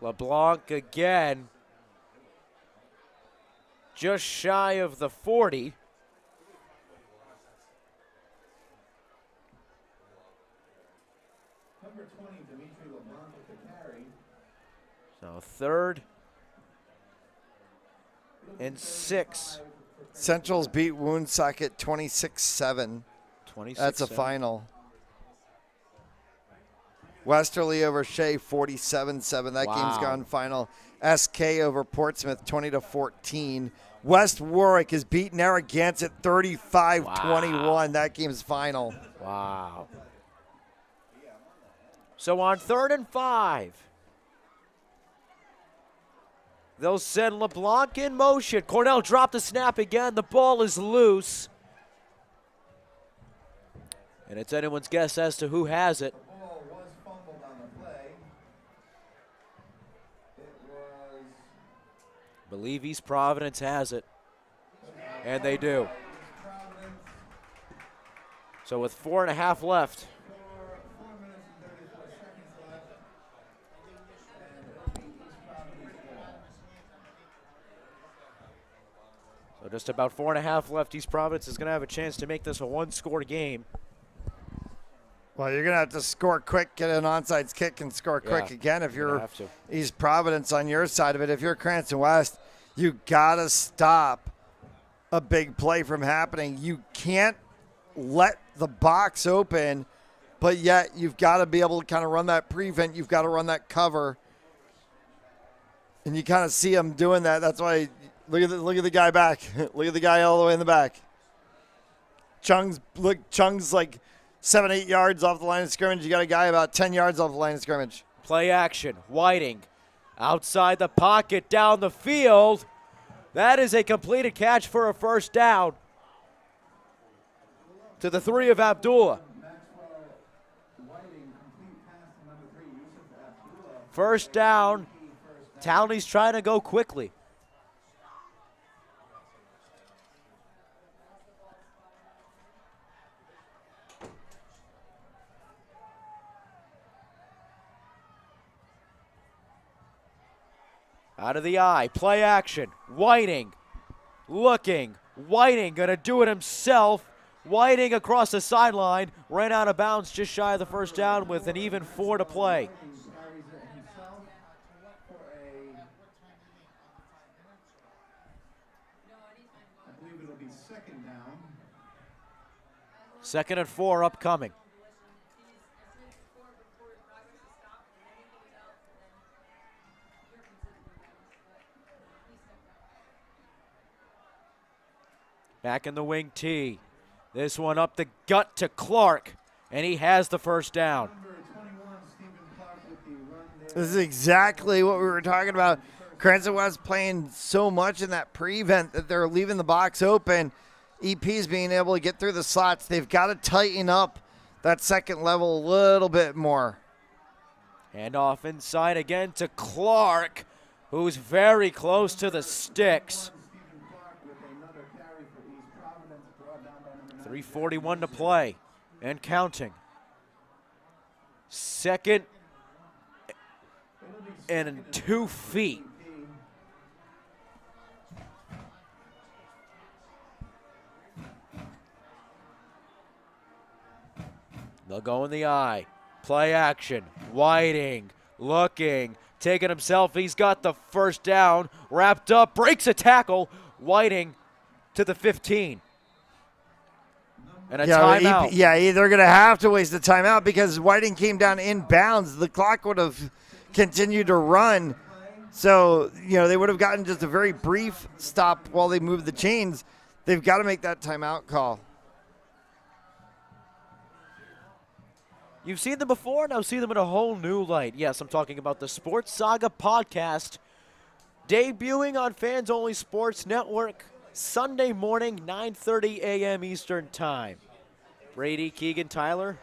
LeBlanc again, just shy of the 40. Number 20, Dimitri LeBlanc with the carry. So 3rd and 6. Central's beat Woonsocket 26-7. 26. That's a final. Westerly over Shea 47-7. That game's gone final. SK over Portsmouth 20-14. West Warwick has beaten Narragansett 35-21. That game's final. Wow. So on 3rd and 5, they'll send LeBlanc in motion. Cornell dropped the snap again. The ball is loose. And it's anyone's guess as to who has it. The ball was fumbled on the play. Believe East Providence has it. And they do. So with 4.5 left. So just about 4.5 left. East Providence is going to have a chance to make this a one-score game. Well, you're going to have to score quick, get an onside kick, and score quick again if you're East Providence on your side of it. If you're Cranston West, you got to stop a big play from happening. You can't let the box open, but yet you've got to be able to kind of run that prevent. You've got to run that cover. And you kind of see them doing that. That's why look at the guy back. Look at the guy all the way in the back. Chung's like 7-8 yards off the line of scrimmage. You got a guy about 10 yards off the line of scrimmage. Play action. Whiting outside the pocket, down the field. That is a completed catch for a first down to the 3 of Abdullah. First down. Townley's trying to go quickly. Out of the eye, play action. Whiting looking. Whiting gonna do it himself. Whiting across the sideline, ran out of bounds just shy of the first down with an even 4 to play. Second and 4 upcoming. Back in the wing T. This one up the gut to Clark, and he has the first down. This is exactly what we were talking about. Cranston West playing so much in that prevent that they're leaving the box open. EP's being able to get through the slots. They've got to tighten up that second level a little bit more. Hand off inside again to Clark, who's very close to the sticks. 3:41 to play and counting. Second and 2 feet. They'll go in the eye. Play action. Whiting looking, taking himself. He's got the first down. Wrapped up, breaks a tackle. Whiting to the 15. And a timeout. They're going to have to waste the timeout because Whiting came down inbounds. The clock would have continued to run. So, they would have gotten just a very brief stop while they moved the chains. They've got to make that timeout call. You've seen them before, now see them in a whole new light. Yes, I'm talking about the Sports Saga podcast, debuting on Fans Only Sports Network, Sunday morning, 9:30 a.m. Eastern Time. Brady, Keegan, Tyler,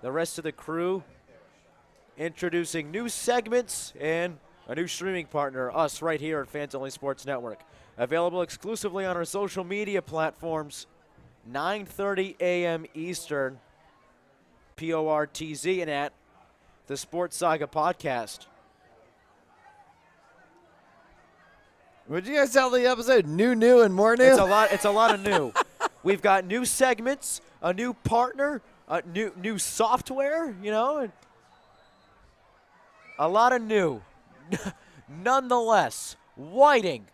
the rest of the crew, introducing new segments and a new streaming partner, us right here at Fans Only Sports Network. Available exclusively on our social media platforms, 9:30 a.m. Eastern. PORTZ and at the Sports Saga podcast. Would you guys tell the episode new and more new? It's a lot of new. We've got new segments, a new partner, new software, and a lot of new. Nonetheless, Whiting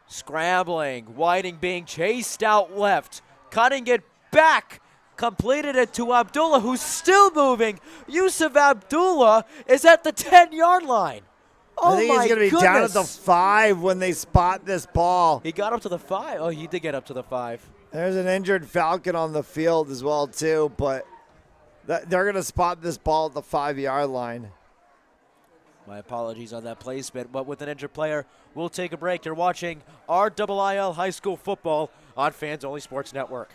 scrambling, Whiting being chased out left, cutting it back. Completed it to Abdullah, who's still moving. Yusuf Abdullah is at the 10-yard line. I think he's going to be down at the 5 when they spot this ball. He got up to the 5. Oh, he did get up to the 5. There's an injured Falcon on the field as well, too, but they're going to spot this ball at the 5-yard line. My apologies on that placement, but with an injured player, we'll take a break. You're watching RIIL High School Football on Fans Only Sports Network.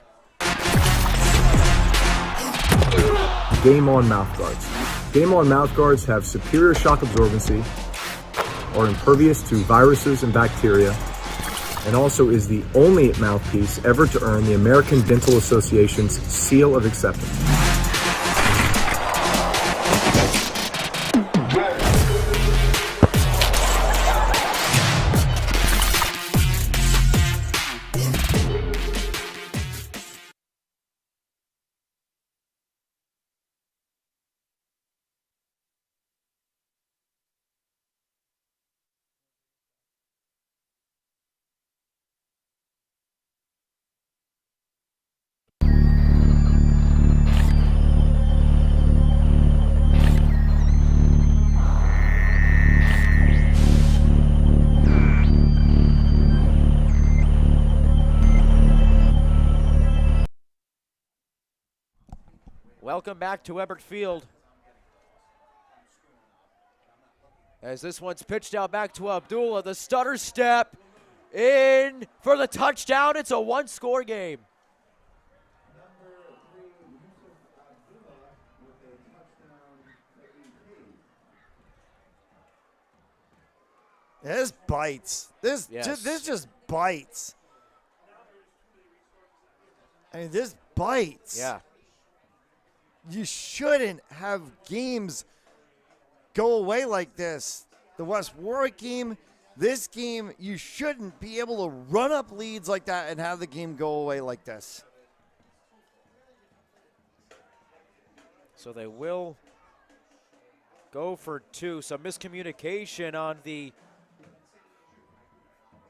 Game On mouthguards. Game On mouthguards have superior shock absorbency, are impervious to viruses and bacteria, and also is the only mouthpiece ever to earn the American Dental Association's seal of acceptance. Welcome back to Ebert Field. As this one's pitched out back to Abdullah, the stutter step in for the touchdown. It's a one-score game. This bites. This just bites. I mean, this bites. Yeah. You shouldn't have games go away like this. The West Warwick game, this game, you shouldn't be able to run up leads like that and have the game go away like this. So they will go for two. Some miscommunication on the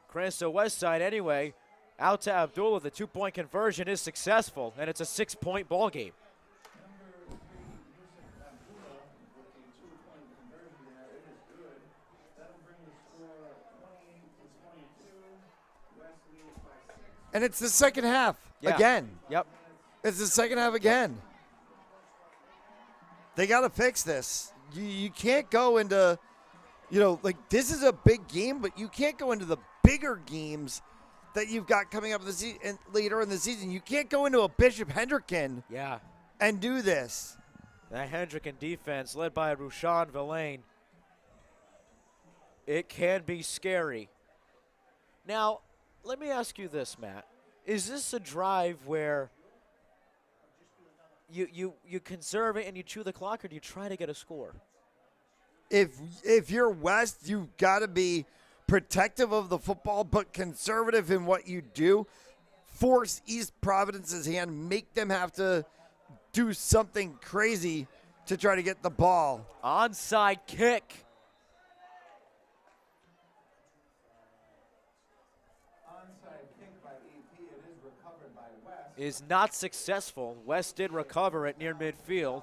Cranston West side anyway. Out to Abdullah, the two-point conversion is successful, and it's a 6-point ball game. And it's the second half again. Yep. It's the second half again. They got to fix this. You can't go into, like this is a big game, but you can't go into the bigger games that you've got coming up later in the season. You can't go into a Bishop Hendricken and do this. That Hendricken defense led by Rushan Villain. It can be scary. Now, let me ask you this, Matt. Is this a drive where you conserve it and you chew the clock, or do you try to get a score? If you're West, you've got to be protective of the football, but conservative in what you do. Force East Providence's hand, make them have to do something crazy to try to get the ball. Onside kick. Is not successful. West did recover it near midfield.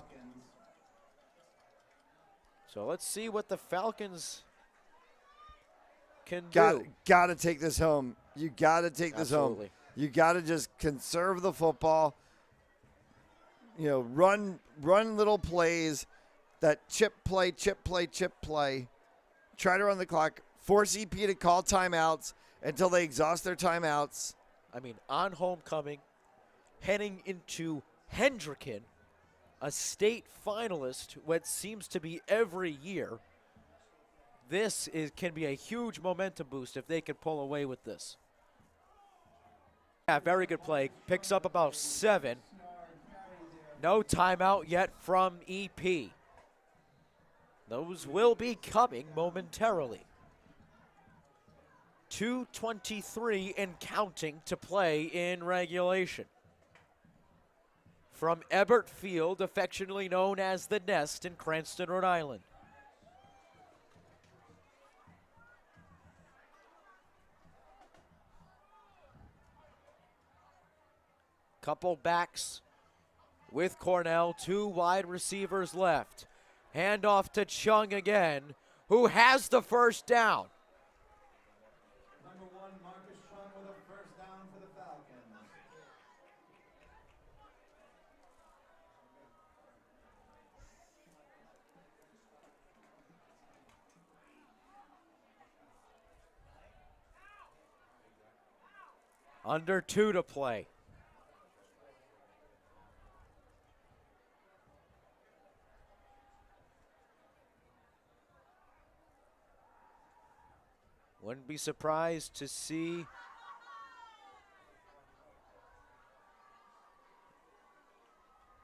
So let's see what the Falcons can do. Got to take this home. You got to take this home. You got to just conserve the football. Run little plays, that chip play. Try to run the clock. Force EP to call timeouts until they exhaust their timeouts. I mean, on homecoming, heading into Hendricken, a state finalist, what seems to be every year. This can be a huge momentum boost if they can pull away with this. Yeah, very good play. Picks up about 7. No timeout yet from EP. Those will be coming momentarily. 2:23 and counting to play in regulation. From Ebert Field, affectionately known as the Nest in Cranston, Rhode Island. Couple backs with Cornell, 2 wide receivers left. Handoff to Chung again, who has the first down. Number 1, Marcus Chung with a first down for the Falcons. Under 2 to play. Wouldn't be surprised to see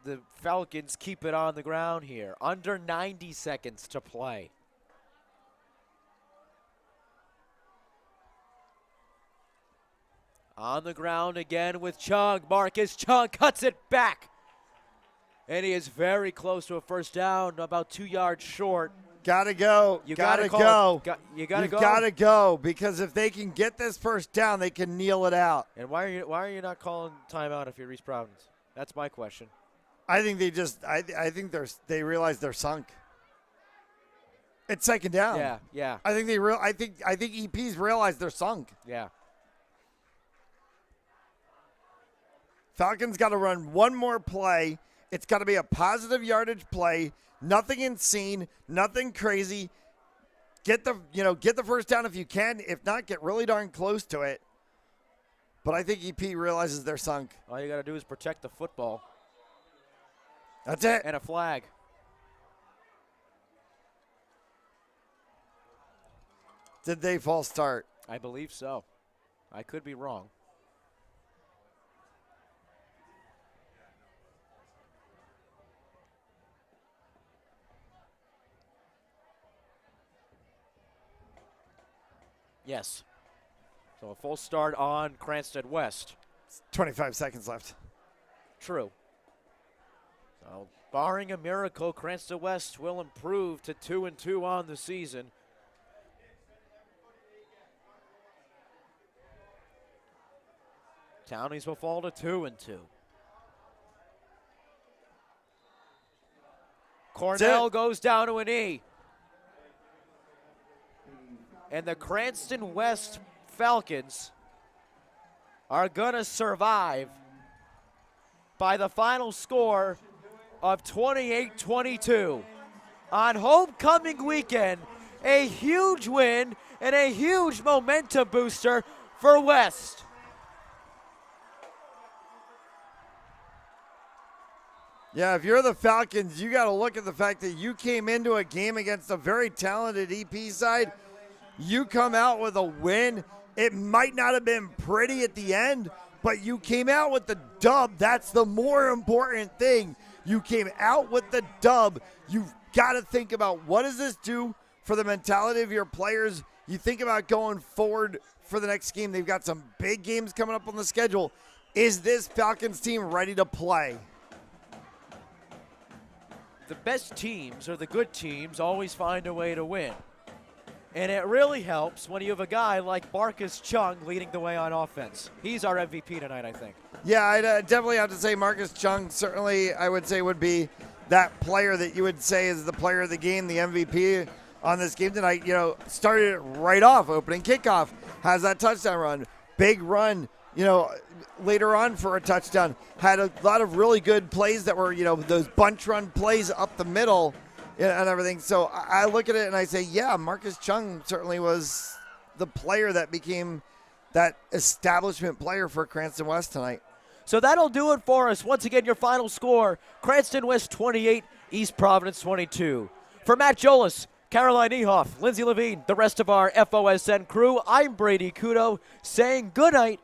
the Falcons keep it on the ground here. Under 90 seconds to play. On the ground again with Chung. Marcus Chung cuts it back. And he is very close to a first down, about 2 yards short. Gotta go. You gotta go. You gotta go. gotta go, because if they can get this first down, they can kneel it out. And why are you not calling timeout if you're East Providence? That's my question. I think I think they realize they're sunk. It's second down. Yeah. I think I think EPs realize they're sunk. Yeah. Falcons got to run one more play. It's got to be a positive yardage play. Nothing insane, nothing crazy. Get the first down if you can. If not, get really darn close to it. But I think EP realizes they're sunk. All you got to do is protect the football. That's it. And a flag. Did they false start? I believe so. I could be wrong. Yes. So a full start on Cranston West. 25 seconds left. True. So barring a miracle, Cranston West will improve to 2-2 on the season. Townies will fall to 2-2. Cornell goes down to an E. And the Cranston West Falcons are going to survive by the final score of 28-22. On homecoming weekend, a huge win and a huge momentum booster for West. Yeah, if you're the Falcons, you got to look at the fact that you came into a game against a very talented EP side. You come out with a win. It might not have been pretty at the end, but you came out with the dub. That's the more important thing. You came out with the dub. You've got to think about, what does this do for the mentality of your players? You think about going forward for the next game. They've got some big games coming up on the schedule. Is this Falcons team ready to play? The best teams, or the good teams, always find a way to win. And it really helps when you have a guy like Marcus Chung leading the way on offense. He's our MVP tonight, I think. Yeah, I'd definitely have to say Marcus Chung certainly, I would say, would be that player that you would say is the player of the game, the MVP on this game tonight. You know, started it right off, opening kickoff, has that touchdown run, big run, later on for a touchdown. Had a lot of really good plays that were, those bunch run plays up the middle and everything. So I look at it and I say, yeah, Marcus Chung certainly was the player that became that establishment player for Cranston West tonight. So that'll do it for us. Once again, your final score, Cranston West 28, East Providence 22. For Matt Jolas, Caroline Ehoff, Lindsay Levine, the rest of our FOSN crew, I'm Brady Kudo saying good night